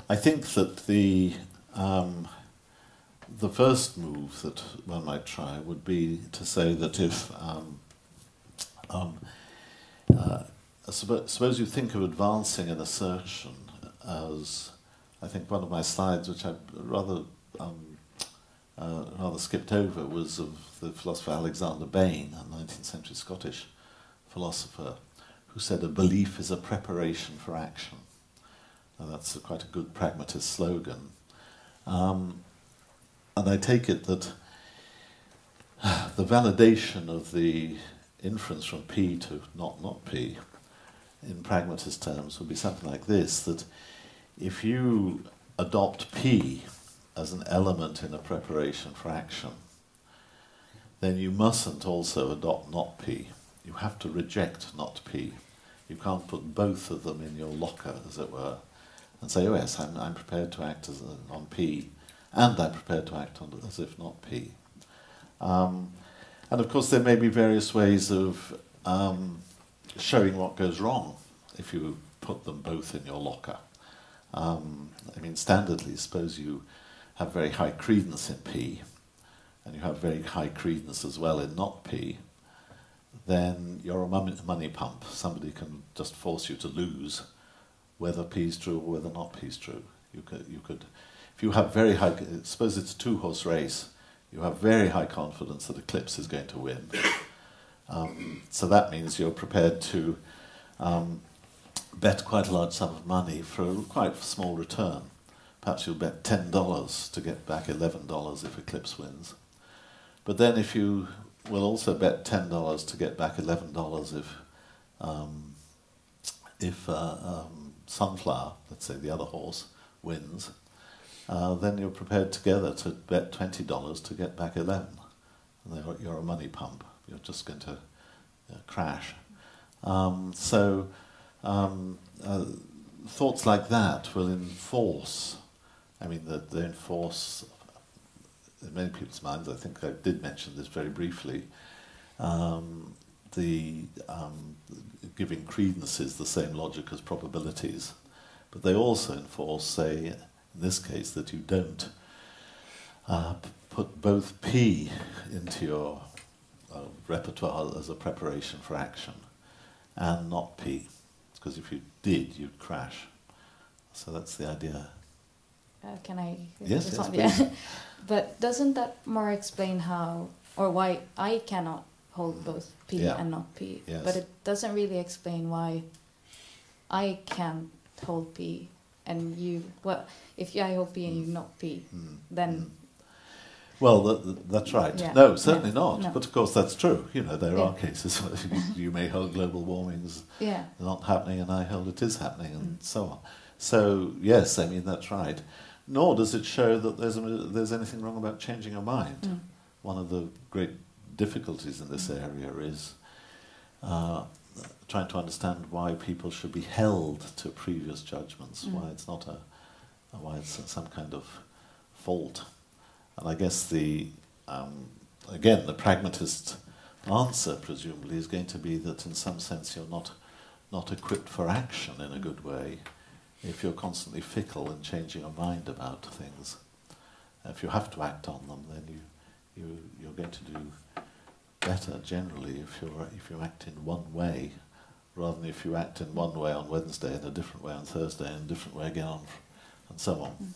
I think that the first move that one might try would be to say that if suppose you think of advancing an assertion as, I think one of my slides, which I rather skipped over, was of the philosopher Alexander Bain, a 19th century Scottish philosopher, who said a belief is a preparation for action. Now that's quite a good pragmatist slogan. And I take it that the validation of the inference from P to not P, in pragmatist terms, would be something like this, that if you adopt P as an element in a preparation for action, then you mustn't also adopt not P. You have to reject not P. You can't put both of them in your locker, as it were, and say, oh yes, I'm prepared to act on P, and I'm prepared to act on as if not P. And of course there may be various ways of showing what goes wrong if you put them both in your locker. I mean, standardly, suppose you have very high credence in P, and you have very high credence as well in not P, then you're a money pump. Somebody can just force you to lose whether P is true or whether not P is true. You could, if you have very high, suppose it's a two-horse race, you have very high confidence that Eclipse is going to win. So that means you're prepared to bet quite a large sum of money for a quite small return. Perhaps you'll bet $10 to get back $11 if Eclipse wins. But then if you will also bet $10 to get back $11 if Sunflower, let's say the other horse, wins, then you're prepared together to bet $20 to get back 11. And you're a money pump. You're just going to crash. Thoughts like that will enforce, I mean, they enforce, in many people's minds, I think I did mention this very briefly, giving credence is the same logic as probabilities, but they also enforce, say, in this case, that you don't put both P into your repertoire as a preparation for action and not P, because if you did, you'd crash. So that's the idea. Can I? Yes, yes, please. But doesn't that more explain how or why I cannot hold both P and not P? Yes. But it doesn't really explain why I can't hold P and you. Well, if I hold P and you not P, then. Well, that's right. Yeah. No, certainly not. No. But of course, that's true. You know, there are cases where you may hold global warming's not happening, and I hold it is happening, and so on. So yes, I mean that's right. Nor does it show that there's anything wrong about changing your mind. One of the great difficulties in this area is trying to understand why people should be held to previous judgments. Why it's not why it's some kind of fault. And I guess again, the pragmatist answer, presumably, is going to be that in some sense you're not equipped for action in a good way if you're constantly fickle and changing your mind about things. If you have to act on them, then you're going to do better generally if you act in one way, rather than if you act in one way on Wednesday and a different way on Thursday and a different way again and so on.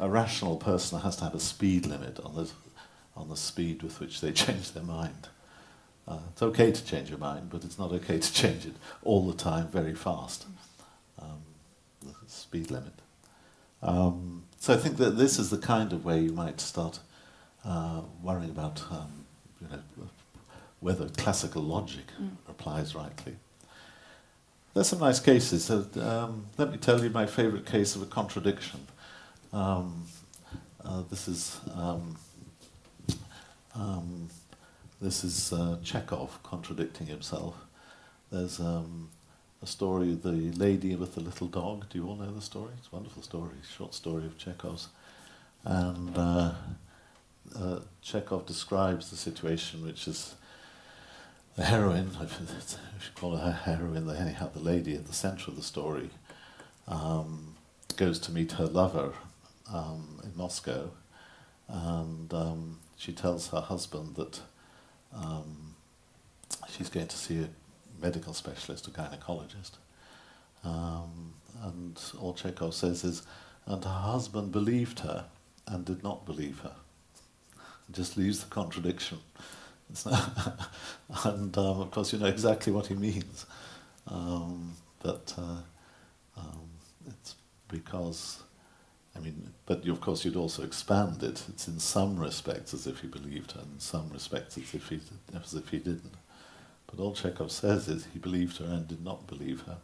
A rational person has to have a speed limit on the speed with which they change their mind. It's okay to change your mind, but it's not okay to change it all the time very fast. The speed limit. So I think that this is the kind of way you might start worrying about whether classical logic applies rightly. There's some nice cases. Let me tell you my favourite case of a contradiction. This is Chekhov contradicting himself. There's a story of the lady with the little dog. Do you all know the story? It's a wonderful story, short story of Chekhov's. And Chekhov describes the situation, which is the heroine, if you should call her heroine, anyhow, the lady at the centre of the story, goes to meet her lover in Moscow, and she tells her husband that she's going to see a medical specialist, a gynecologist, and all Chekhov says is, and her husband believed her and did not believe her. Just leaves the contradiction. It's not and of course you know exactly what he means, but it's because I mean, but of course you'd also expand it. It's in some respects as if he believed her, in some respects as if he didn't. But all Chekhov says is he believed her and did not believe her.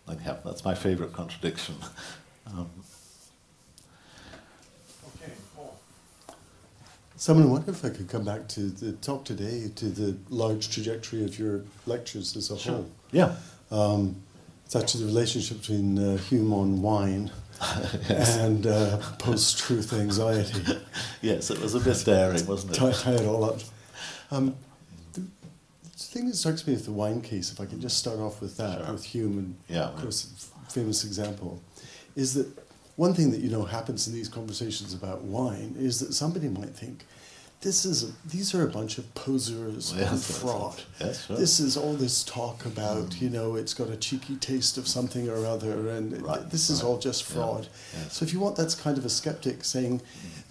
Anyhow, that's my favourite contradiction. Okay, Paul. Simon, I wonder if I could come back to the talk today, to the large trajectory of your lectures as a whole. Yeah. It's actually the relationship between Hume on wine Yes. and post-truth anxiety. Yes, it was a bit daring, wasn't it? Tie it all up. The thing that strikes me with the wine case, if I can just start off with that, Sure. with Hume, and Yeah. of course, famous example, is that one thing that happens in these conversations about wine is that somebody might think, these are a bunch of posers Yes, and yes, fraud. yes, sure. This is all this talk about, it's got a cheeky taste of something or other, and this is all just fraud. Yeah. Yes. So if you want, that's kind of a skeptic saying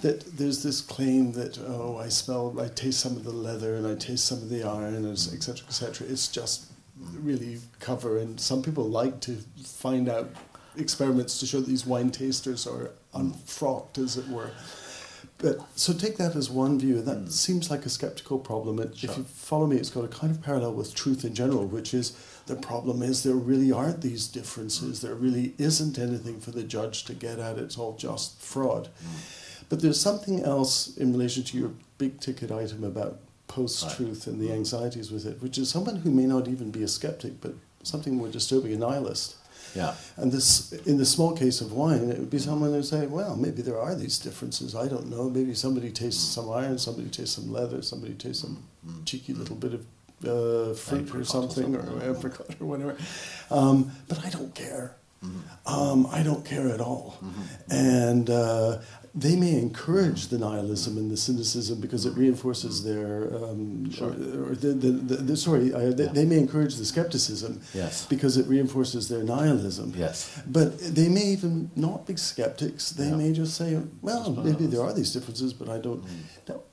that there's this claim that, I taste some of the leather and I taste some of the iron, et cetera, it's just really cover. And some people like to find out experiments to show that these wine tasters are unfrocked, as it were. But so take that as one view, and that seems like a skeptical problem. And Sure. if you follow me, it's got a kind of parallel with truth in general, which is the problem is there really aren't these differences. There really isn't anything for the judge to get at. It's all just fraud. But there's something else in relation to your big ticket item about post-truth and the anxieties with it, which is someone who may not even be a skeptic, but something more disturbing, a nihilist. Yeah. And this, in the small case of wine, it would be someone who would say, well, maybe there are these differences, I don't know. Maybe somebody tastes some iron, somebody tastes some leather, somebody tastes some cheeky little bit of fruit or something, or apricot or whatever. But I don't care. I don't care at all. And they may encourage the nihilism and the cynicism because it reinforces their... They may encourage the skepticism Yes. because it reinforces their nihilism. Yes. But they may even not be skeptics. They Yeah. may just say, well, maybe there are these differences, but I don't... Now,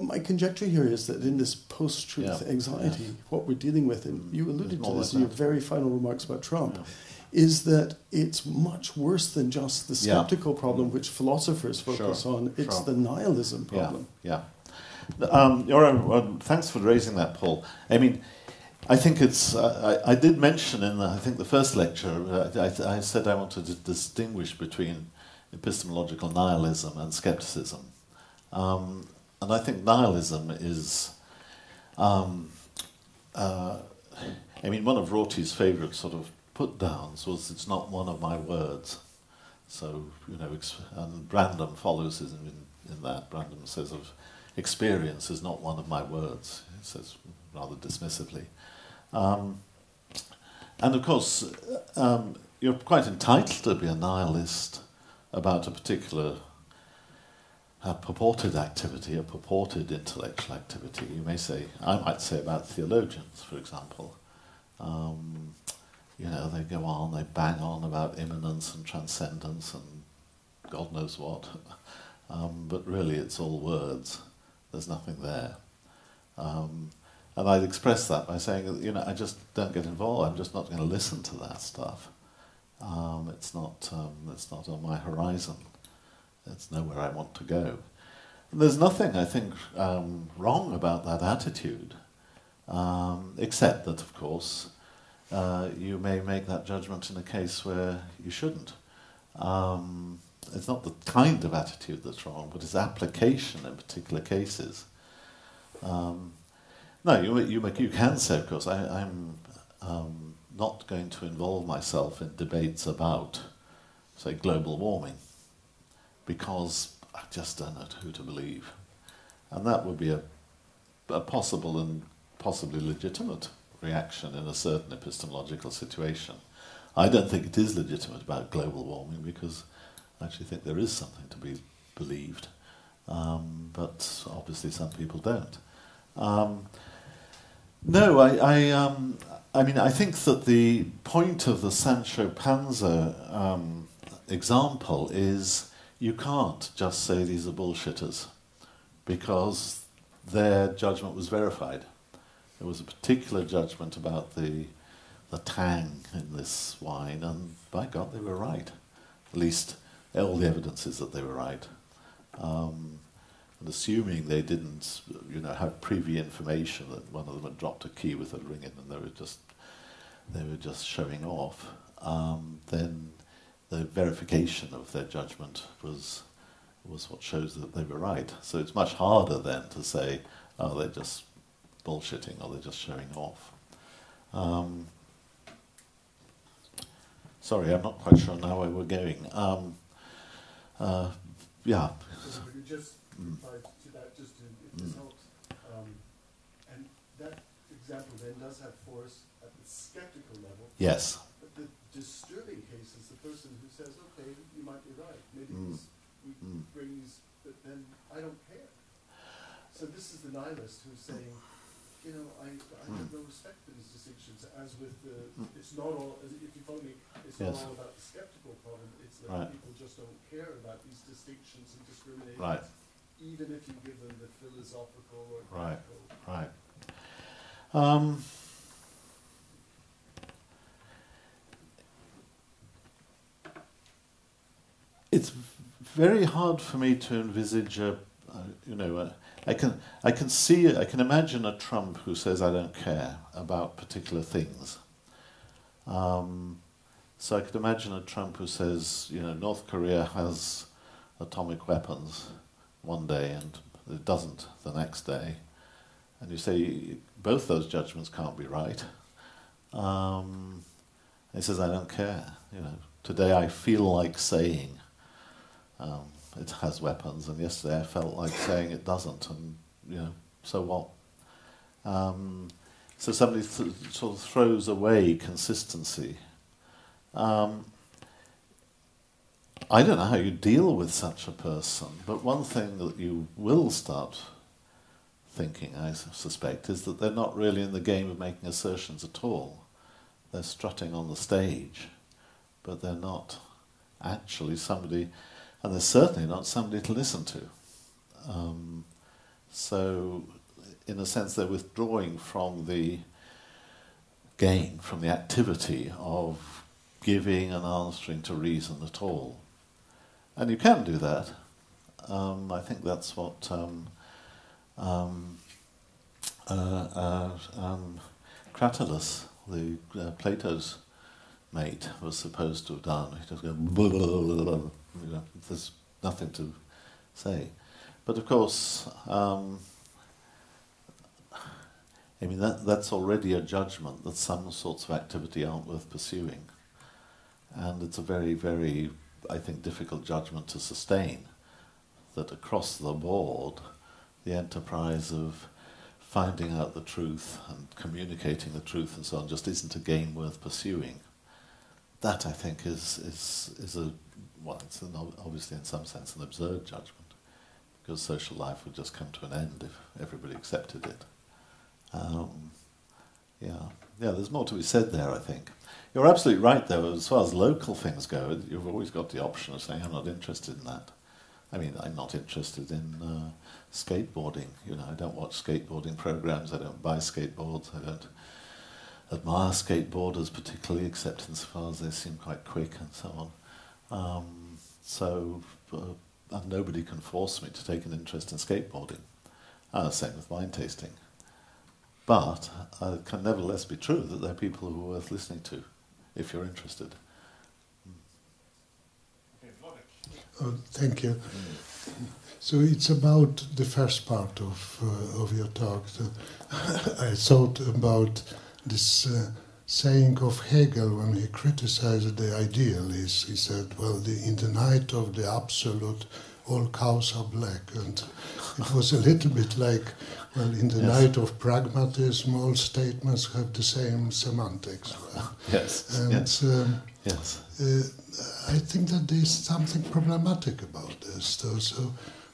my conjecture here is that in this post-truth anxiety, what we're dealing with, and you alluded to this in your very final remarks about Trump, is that it's much worse than just the skeptical problem, which philosophers focus on. It's the nihilism problem. Yeah. Thanks for raising that, Paul. I mean, I think it's... I did mention in, the first lecture, I said I wanted to distinguish between epistemological nihilism and skepticism. And I think nihilism is... one of Rorty's favourite sort of put-downs was, it's not one of my words. So, and Brandom follows in that. Brandom says of experience is not one of my words. He says rather dismissively. And of course, you're quite entitled to be a nihilist about a particular purported activity, a purported intellectual activity. You may say, I might say about theologians, for example. They go on, they bang on about immanence and transcendence and God knows what. But really it's all words. There's nothing there. And I'd express that by saying, I just don't get involved. I'm just not going to listen to that stuff. It's not on my horizon. It's nowhere I want to go. And there's nothing, I think, wrong about that attitude, except that, of course, you may make that judgment in a case where you shouldn't. It's not the kind of attitude that's wrong, but its application in particular cases. No, you can say, of course, I'm not going to involve myself in debates about, say, global warming, because I just don't know who to believe. And that would be a possible and possibly legitimate reaction in a certain epistemological situation. I don't think it is legitimate about global warming because I actually think there is something to be believed, but obviously some people don't. I think that the point of the Sancho Panza example is you can't just say these are bullshitters because their judgment was verified. There was a particular judgment about the tang in this wine, and by God, they were right. At least all the evidence is that they were right. And assuming they didn't, have previous information that one of them had dropped a key with a ring in, and they were just showing off, then the verification of their judgment was what shows that they were right. So it's much harder then to say, oh, they're just bullshitting or they're just showing off. Sorry, I'm not quite sure now where we're going. Yeah. So if you just reply to that, just to, if this helps. And that example then does have force at the skeptical level. Yes. But the disturbing case is the person who says, okay, you might be right. Maybe this brings, but then I don't care. So this is the nihilist who's saying, I have no respect for these distinctions, as with the, it's not all, if you follow me, it's not all about the skeptical problem, it's that people just don't care about these distinctions and discriminations, even if you give them the philosophical or practical. Right. It's very hard for me to envisage I can imagine a Trump who says I don't care about particular things. So I could imagine a Trump who says, North Korea has atomic weapons one day and it doesn't the next day. And you say, both those judgments can't be right. He says, I don't care. Today I feel like saying it has weapons, and yesterday I felt like saying it doesn't, and so what? So somebody sort of throws away consistency. I don't know how you deal with such a person, but one thing that you will start thinking, I suspect, is that they're not really in the game of making assertions at all. They're strutting on the stage, but they're not actually somebody, and they're certainly not somebody to listen to. So, in a sense, they're withdrawing from the game, from the activity of giving and answering to reason at all. And you can do that. I think that's what Cratylus, Plato's mate, was supposed to have done. He just goes, blah, blah, blah, blah. There's nothing to say. But of course, that's already a judgment that some sorts of activity aren't worth pursuing. And it's a very, very, I think, difficult judgment to sustain, that across the board, the enterprise of finding out the truth and communicating the truth and so on just isn't a game worth pursuing. That, I think, is it's obviously in some sense an absurd judgment, because social life would just come to an end if everybody accepted it. There's more to be said there, I think. You're absolutely right, though, as far as local things go, you've always got the option of saying, I'm not interested in that. I mean, I'm not interested in skateboarding. I don't watch skateboarding programs, I don't buy skateboards, I don't admire skateboarders particularly, except insofar as they seem quite quick and so on. And nobody can force me to take an interest in skateboarding. Same with wine tasting. But it can nevertheless be true that there are people who are worth listening to, if you're interested. Thank you. So it's about the first part of your talk. I thought about this saying of Hegel when he criticized the idealists. He said, well, in the night of the absolute, all cows are black. And it was a little bit like, well, in the night of pragmatism, all statements have the same semantics. Right? Yes. And yes. I think that there's something problematic about this, though. So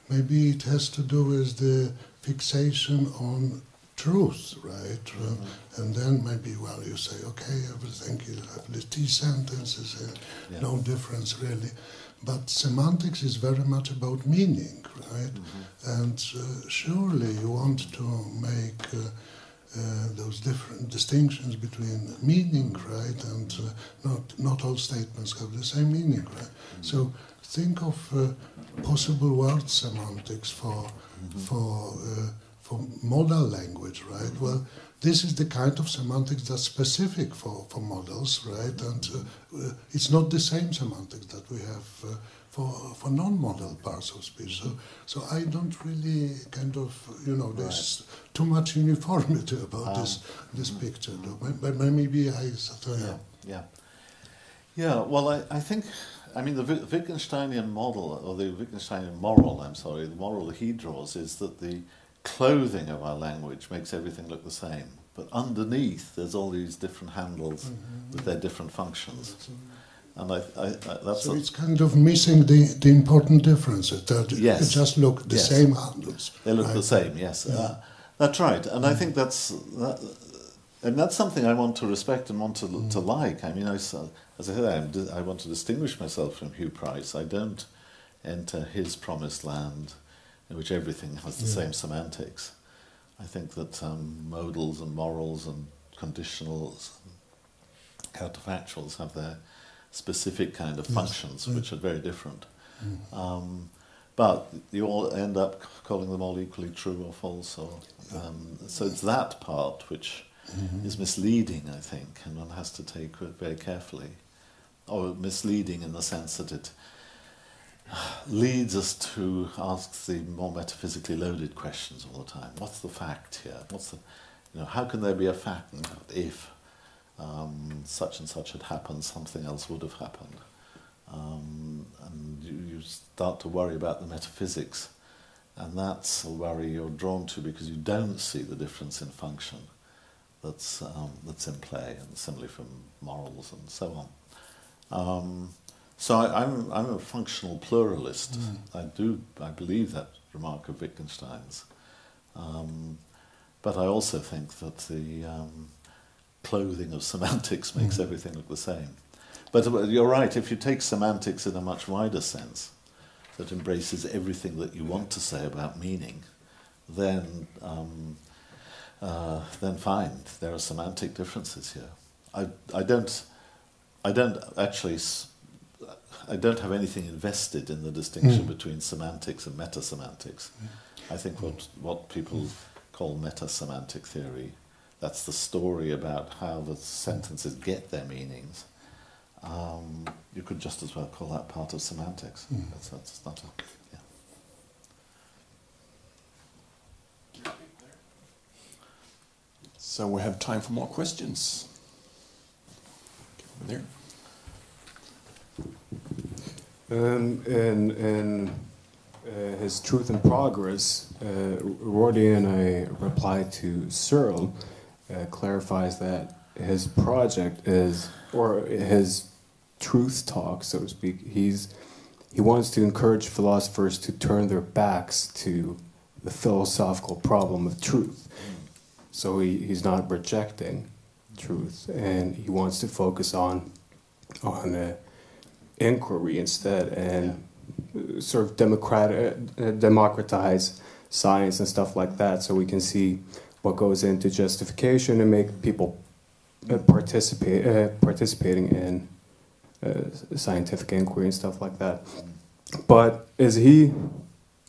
maybe it has to do with the fixation on truth, right? And then maybe, you say, okay, everything you have the T sentences, no difference really. But semantics is very much about meaning, right? Mm-hmm. And surely you want to make those different distinctions between meaning, right? And not all statements have the same meaning, right? Mm-hmm. So think of possible word semantics for modal language, right? Well, this is the kind of semantics that's specific for modals, right? And it's not the same semantics that we have for non-modal parts of speech. So I don't really kind of, there's too much uniformity about this picture. But maybe I don't know. Yeah, well, I think, the Wittgensteinian model, or the Wittgensteinian moral, the moral he draws is that the clothing of our language makes everything look the same. But underneath, there's all these different handles with their different functions. And that's so it's kind of missing the important differences. That yes. It just look the same handles. They look the same, yes. Yeah. That's right. And I think that's something I want to respect and want to like. As I said, I want to distinguish myself from Hugh Price. I don't enter his promised land in which everything has the same semantics. I think that modals and morals and conditionals, counterfactuals have their specific kind of functions, which are very different. But you all end up calling them all equally true or false. So it's that part which is misleading, I think, and one has to take it very carefully. Or misleading in the sense that it leads us to ask the more metaphysically loaded questions all the time. What's the fact here? How can there be a fact if such and such had happened, something else would have happened? And you start to worry about the metaphysics, and that's a worry you're drawn to because you don't see the difference in function that's in play, and similarly from morals and so on. So I'm a functional pluralist. I believe that remark of Wittgenstein's. But I also think that the clothing of semantics makes everything look the same. But you're right, if you take semantics in a much wider sense, that embraces everything that you want to say about meaning, then fine, there are semantic differences here. I don't have anything invested in the distinction between semantics and meta-semantics. I think what people call meta-semantic theory, that's the story about how the sentences get their meanings. You could just as well call that part of semantics. That's not a... So we have time for more questions. Over there. In his Truth and Progress, Rorty and I replied to Searle, clarifies that his project is, or his truth talk, so to speak, he wants to encourage philosophers to turn their backs to the philosophical problem of truth. So he's not rejecting truth, and he wants to focus on inquiry instead, and sort of democratize science and stuff like that, so we can see what goes into justification and make people participating in scientific inquiry and stuff like that. But is he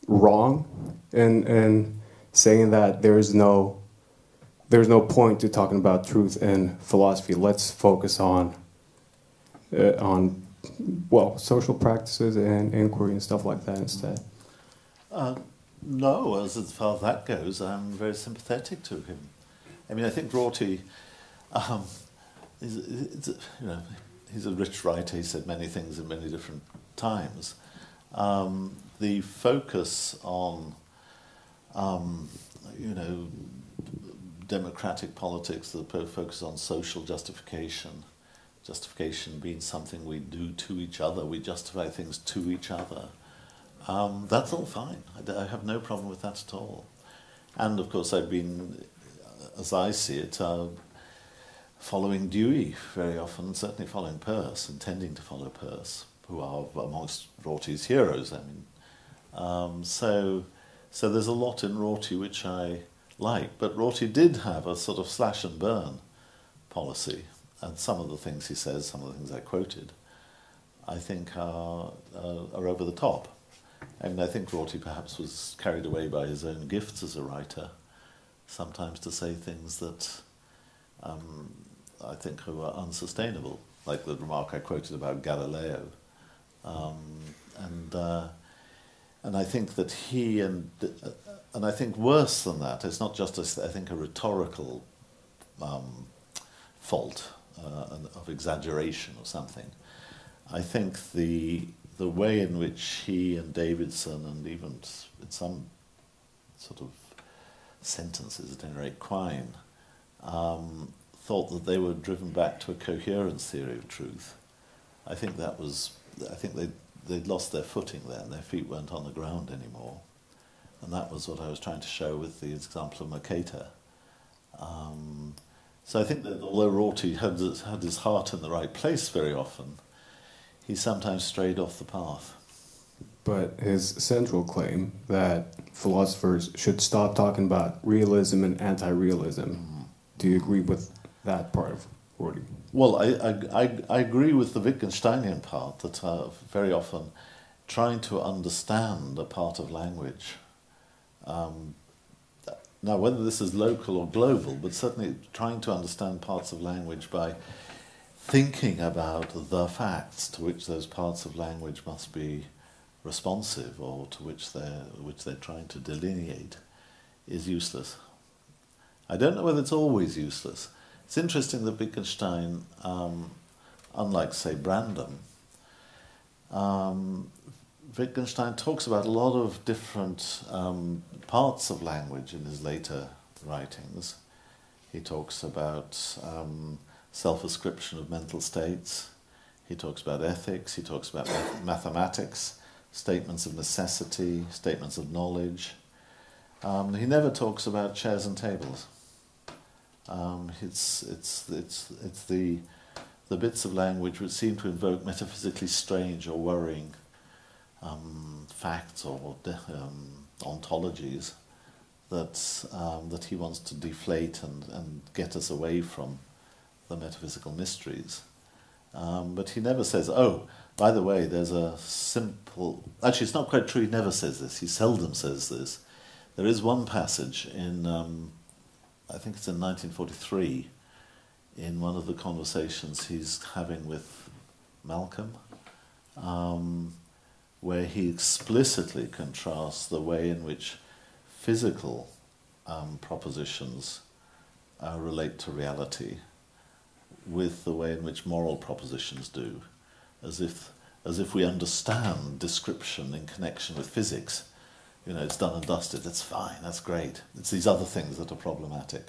wrong in saying that there's no point to talking about truth in philosophy? Let's focus on social practices and inquiry and stuff like that instead. No, as far as that goes, I'm very sympathetic to him. I mean, I think Rorty, he's a rich writer. He said many things at many different times. The focus on, democratic politics, the focus on social justification being something we do to each other, we justify things to each other. That's all fine. I have no problem with that at all. And of course I've been, as I see it, following Dewey very often, certainly following Peirce, intending to follow Peirce, who are amongst Rorty's heroes. I mean, so there's a lot in Rorty which I like, but Rorty did have a sort of slash and burn policy, and some of the things he says, some of the things I quoted, I think are over the top. I mean, I think Rorty perhaps was carried away by his own gifts as a writer, sometimes to say things that I think were unsustainable, like the remark I quoted about Galileo. And I think that he and I think worse than that, it's not just I think a rhetorical fault of exaggeration or something. I think the way in which he and Davidson, and even in some sort of sentences at any rate Quine, thought that they were driven back to a coherence theory of truth. I think they'd lost their footing there, and their feet weren't on the ground anymore. And that was what I was trying to show with the example of Mercator. So I think that although Rorty had his heart in the right place very often, he sometimes strayed off the path. But his central claim that philosophers should stop talking about realism and anti-realism, do you agree with that part of Rorty? Well, I agree with the Wittgensteinian part, that very often trying to understand a part of language, now whether this is local or global, but certainly trying to understand parts of language by thinking about the facts to which those parts of language must be responsive, or to which they're trying to delineate, is useless. I don't know whether it's always useless. It's interesting that Wittgenstein, unlike, say, Brandom, Wittgenstein talks about a lot of different parts of language in his later writings. He talks about self-ascription of mental states. He talks about ethics. He talks about mathematics, statements of necessity, statements of knowledge. He never talks about chairs and tables. It's the bits of language which seem to invoke metaphysically strange or worrying facts or ontologies that he wants to deflate and get us away from the metaphysical mysteries. But he never says, oh, by the way, there's a simple... Actually, it's not quite true, he never says this. He seldom says this. There is one passage in, I think it's in 1943, in one of the conversations he's having with Malcolm, where he explicitly contrasts the way in which physical propositions relate to reality with the way in which moral propositions do, as if we understand description in connection with physics. You know, it's done and dusted, that's fine, that's great. It's these other things that are problematic.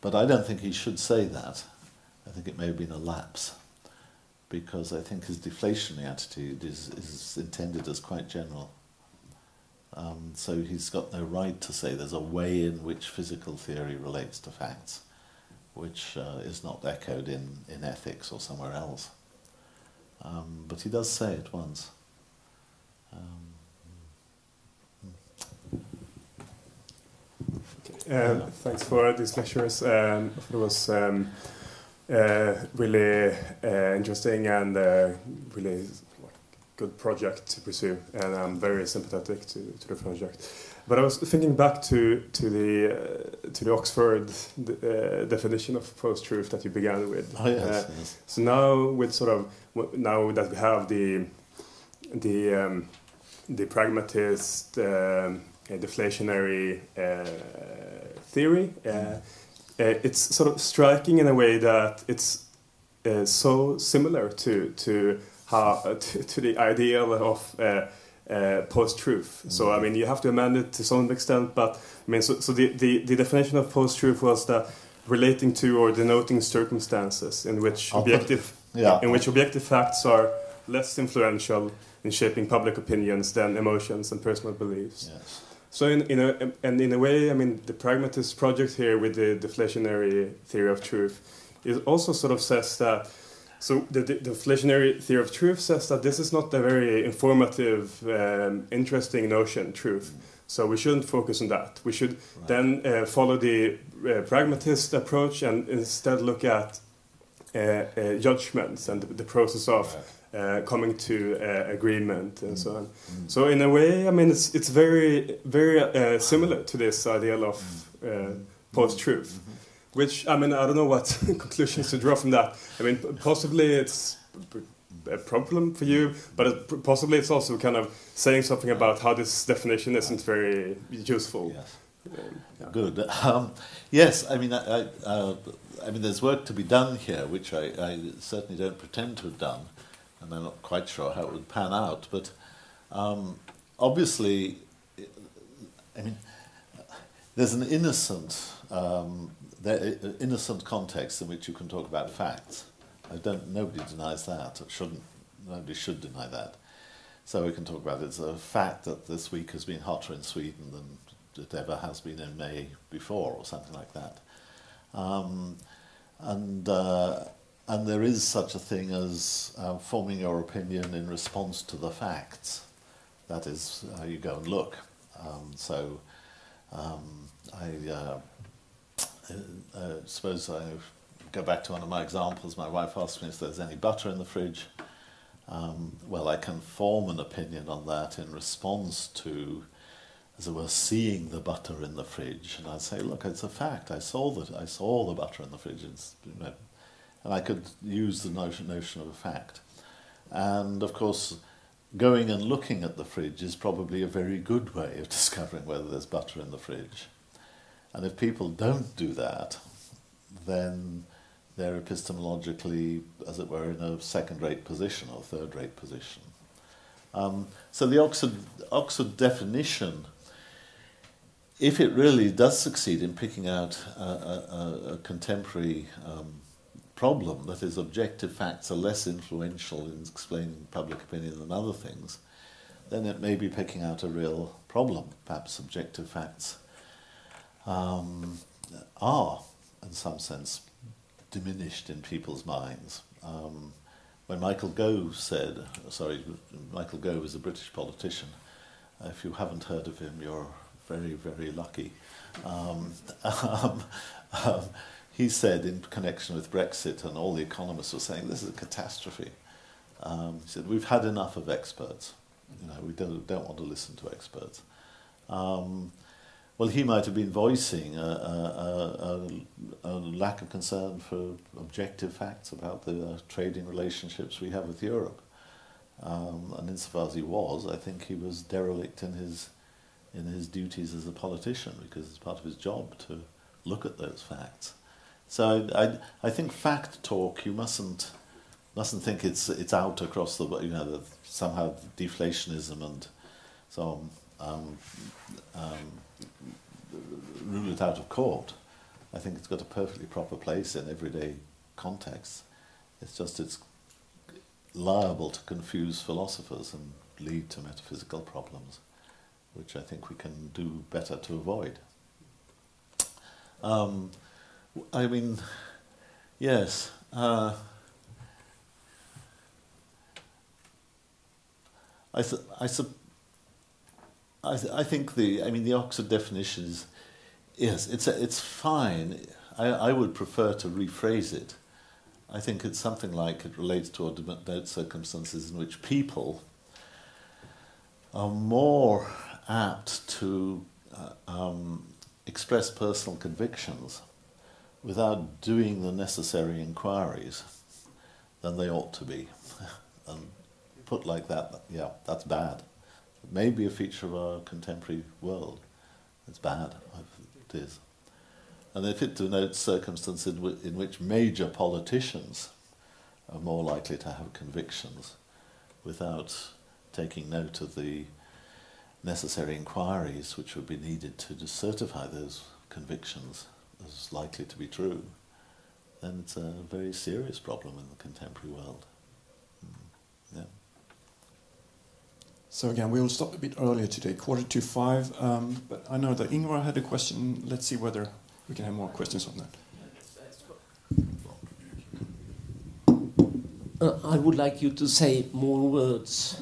But I don't think he should say that. I think it may have been a lapse, because I think his deflationary attitude is intended as quite general. So he's got no right to say there's a way in which physical theory relates to facts, which is not echoed in ethics or somewhere else. But he does say it once. Thanks for these lectures. It was really interesting and really good project to pursue, and I'm very sympathetic to the project. But I was thinking back to the Oxford definition of post-truth that you began with. Oh, yes, yes. So now, with now that we have the pragmatist deflationary theory, it's sort of striking in a way that it's so similar to the ideal of post-truth. So I mean, you have to amend it to some extent, but I mean, so the definition of post-truth was that relating to or denoting circumstances in which objective facts are less influential in shaping public opinions than emotions and personal beliefs. Yes. So in a way, I mean, the pragmatist project here with the deflationary theory of truth is also sort of says that. So the deflationary theory of truth says that this is not a very informative, interesting notion, truth. So we shouldn't focus on that. We should then follow the pragmatist approach and instead look at judgments and the process of coming to agreement and so on. So in a way, I mean, it's very, very similar to this ideal of post-truth, which, I mean, I don't know what conclusions to draw from that. I mean, possibly it's a problem for you, but possibly it's also kind of saying something about how this definition isn't very useful. Yes. Good. Yes, I mean, I mean, there's work to be done here, which I certainly don't pretend to have done, and I'm not quite sure how it would pan out. But obviously, I mean, there's an innocent context in which you can talk about facts. Nobody denies that. Nobody should deny that. So we can talk about it. It's a fact that this week has been hotter in Sweden than it ever has been in May before, or something like that. And there is such a thing as forming your opinion in response to the facts. That is how you go and look. I suppose I go back to one of my examples. My wife asked me if there's any butter in the fridge. Well, I can form an opinion on that in response to, as it were, seeing the butter in the fridge, and I'd say, look, it's a fact. I saw the butter in the fridge, and I could use the notion of a fact. And of course, going and looking at the fridge is probably a very good way of discovering whether there's butter in the fridge. And if people don't do that, then they're epistemologically, as it were, in a second-rate position or third-rate position. So the Oxford definition, if it really does succeed in picking out a contemporary problem, that is, objective facts are less influential in explaining public opinion than other things, then it may be picking out a real problem. Perhaps objective facts are, in some sense, diminished in people's minds. When Michael Gove is a British politician. If you haven't heard of him, you're very, very lucky. He said, in connection with Brexit, and all the economists were saying, this is a catastrophe. He said, we've had enough of experts. We don't want to listen to experts. Well, he might have been voicing a lack of concern for objective facts about the trading relationships we have with Europe. And insofar as he was, I think he was derelict in his duties as a politician, because it's part of his job to look at those facts. So I think fact talk, you mustn't think it's out across the somehow deflationism and so on. Rule it out of court. I think it's got a perfectly proper place in everyday contexts. It's liable to confuse philosophers and lead to metaphysical problems, which I think we can do better to avoid. I mean, yes. I think the Oxford definition is, yes, it's fine. I would prefer to rephrase it. I think it's something like it relates to or denotes circumstances in which people are more apt to express personal convictions without doing the necessary inquiries than they ought to be. And put like that, yeah, that's bad. It may be a feature of our contemporary world. It's bad, it is. And if it denotes circumstances in which major politicians are more likely to have convictions without taking note of the necessary inquiries which would be needed to certify those convictions as likely to be true, then it's a very serious problem in the contemporary world. Yeah. So again, we will stop a bit earlier today, 4:45. But I know that Ingvar had a question. Let's see whether we can have more questions on that. I would like you to say more words,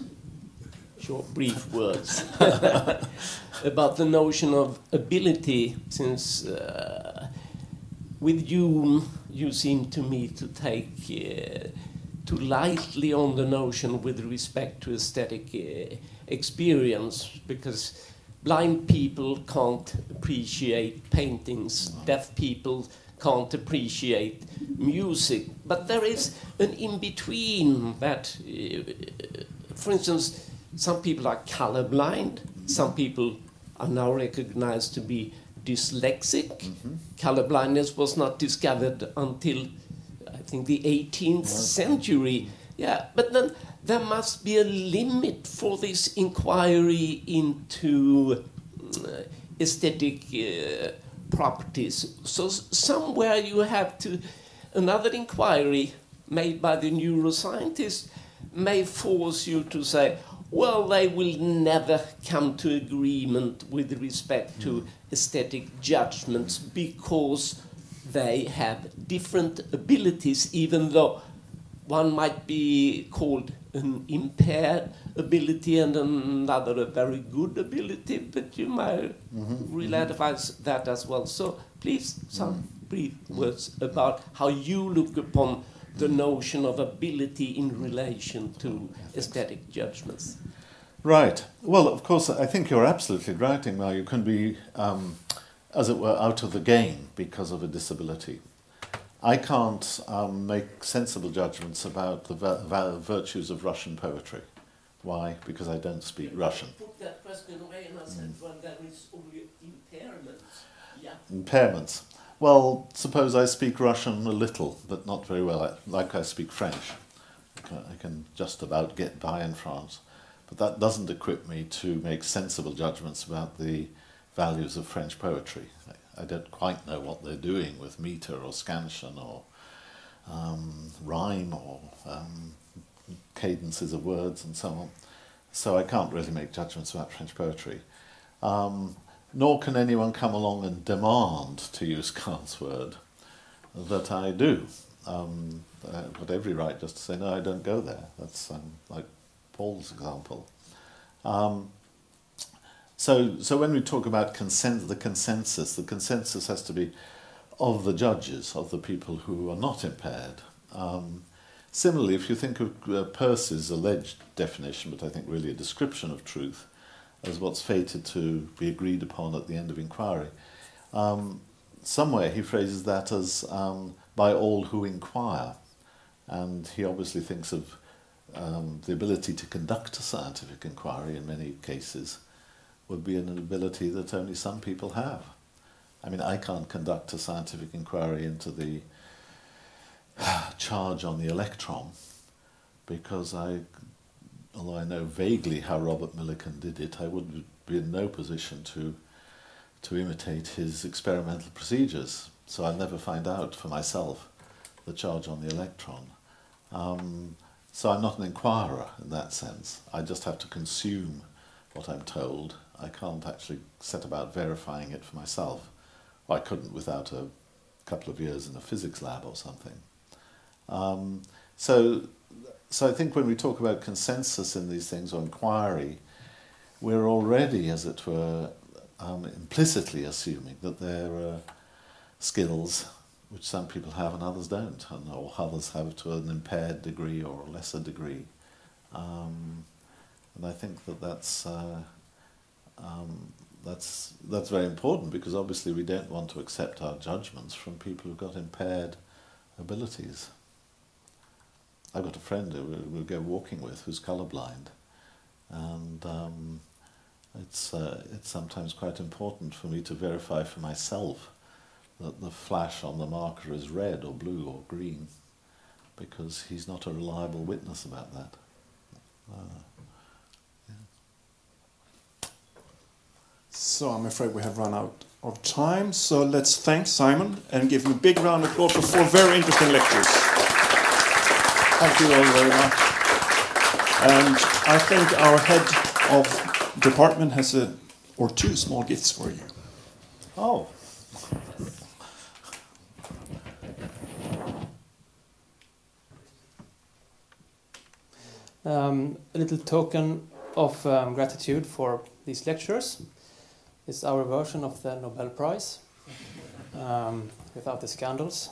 short, brief words, about the notion of ability, since with you seem to me to too lightly on the notion with respect to aesthetic experience, because blind people can't appreciate paintings, deaf people can't appreciate music. But there is an in-between that, for instance, some people are colorblind, some people are now recognized to be dyslexic. Colorblindness was not discovered until, I think, the 18th century. Yeah, but then there must be a limit for this inquiry into aesthetic properties. So somewhere you have to, another inquiry made by the neuroscientists may force you to say, well, they will never come to agreement with respect to aesthetic judgments because they have different abilities, even though one might be called an impaired ability and another a very good ability, but you might relativize that as well. So please, some brief words about how you look upon the notion of ability in relation to aesthetic judgments. Right. Well, of course, I think you're absolutely right, Ingmar. You can be, as it were, out of the game because of a disability. I can't make sensible judgments about the virtues of Russian poetry. Why? Because I don't speak Russian. I put that question away and I said, well, there is only impairments. Yeah. Impairments. Well, suppose I speak Russian a little, but not very well, like I speak French. I can just about get by in France. But that doesn't equip me to make sensible judgments about the values of French poetry. I don't quite know what they're doing with meter or scansion or rhyme or cadences of words and so on. So I can't really make judgments about French poetry. Nor can anyone come along and demand, to use Kant's word, that I do. I've got every right just to say, no, I don't go there. That's like Paul's example. So when we talk about the consensus has to be of the judges, of the people who are not impaired. Similarly, if you think of Peirce's alleged definition, but I think really a description of truth, as what's fated to be agreed upon at the end of inquiry, somewhere he phrases that as by all who inquire. And he obviously thinks of the ability to conduct a scientific inquiry in many cases would be an ability that only some people have. I mean, I can't conduct a scientific inquiry into the charge on the electron because although I know vaguely how Robert Millikan did it, I would be in no position to imitate his experimental procedures. So I'll never find out for myself the charge on the electron. So I'm not an inquirer in that sense. I just have to consume what I'm told. I can't actually set about verifying it for myself. Well, I couldn't without a couple of years in a physics lab or something. So I think when we talk about consensus in these things, or inquiry, we're already, as it were, implicitly assuming that there are skills which some people have and others don't, or others have to an impaired degree or a lesser degree. And I think that's very important, because obviously we don't want to accept our judgments from people who've got impaired abilities. I've got a friend who we go walking with who's colourblind, and it's sometimes quite important for me to verify for myself that the flash on the marker is red or blue or green, because he's not a reliable witness about that. So I'm afraid we have run out of time, so let's thank Simon and give him a big round of applause for 4 very interesting lectures. Thank you all very much. And I think our head of department has 2 small gifts for you. Oh. A little token of gratitude for these lectures. It's our version of the Nobel Prize, without the scandals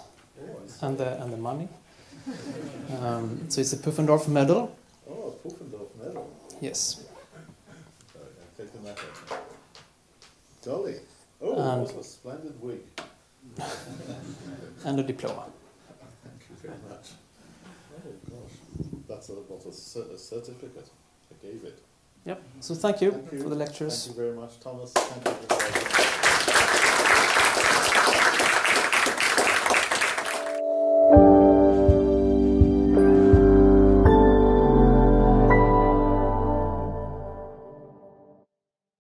and the money. So it's a Pufendorf medal. Oh, a Pufendorf medal. Yes. Sorry, I'm taking that one. Jolly. Oh, And- what a splendid wig. And a diploma. Thank you very much. Oh, gosh. That's a certificate. I gave it. Yep. So thank you Thank you. for the lectures. Thank you very much, Thomas. Thank you for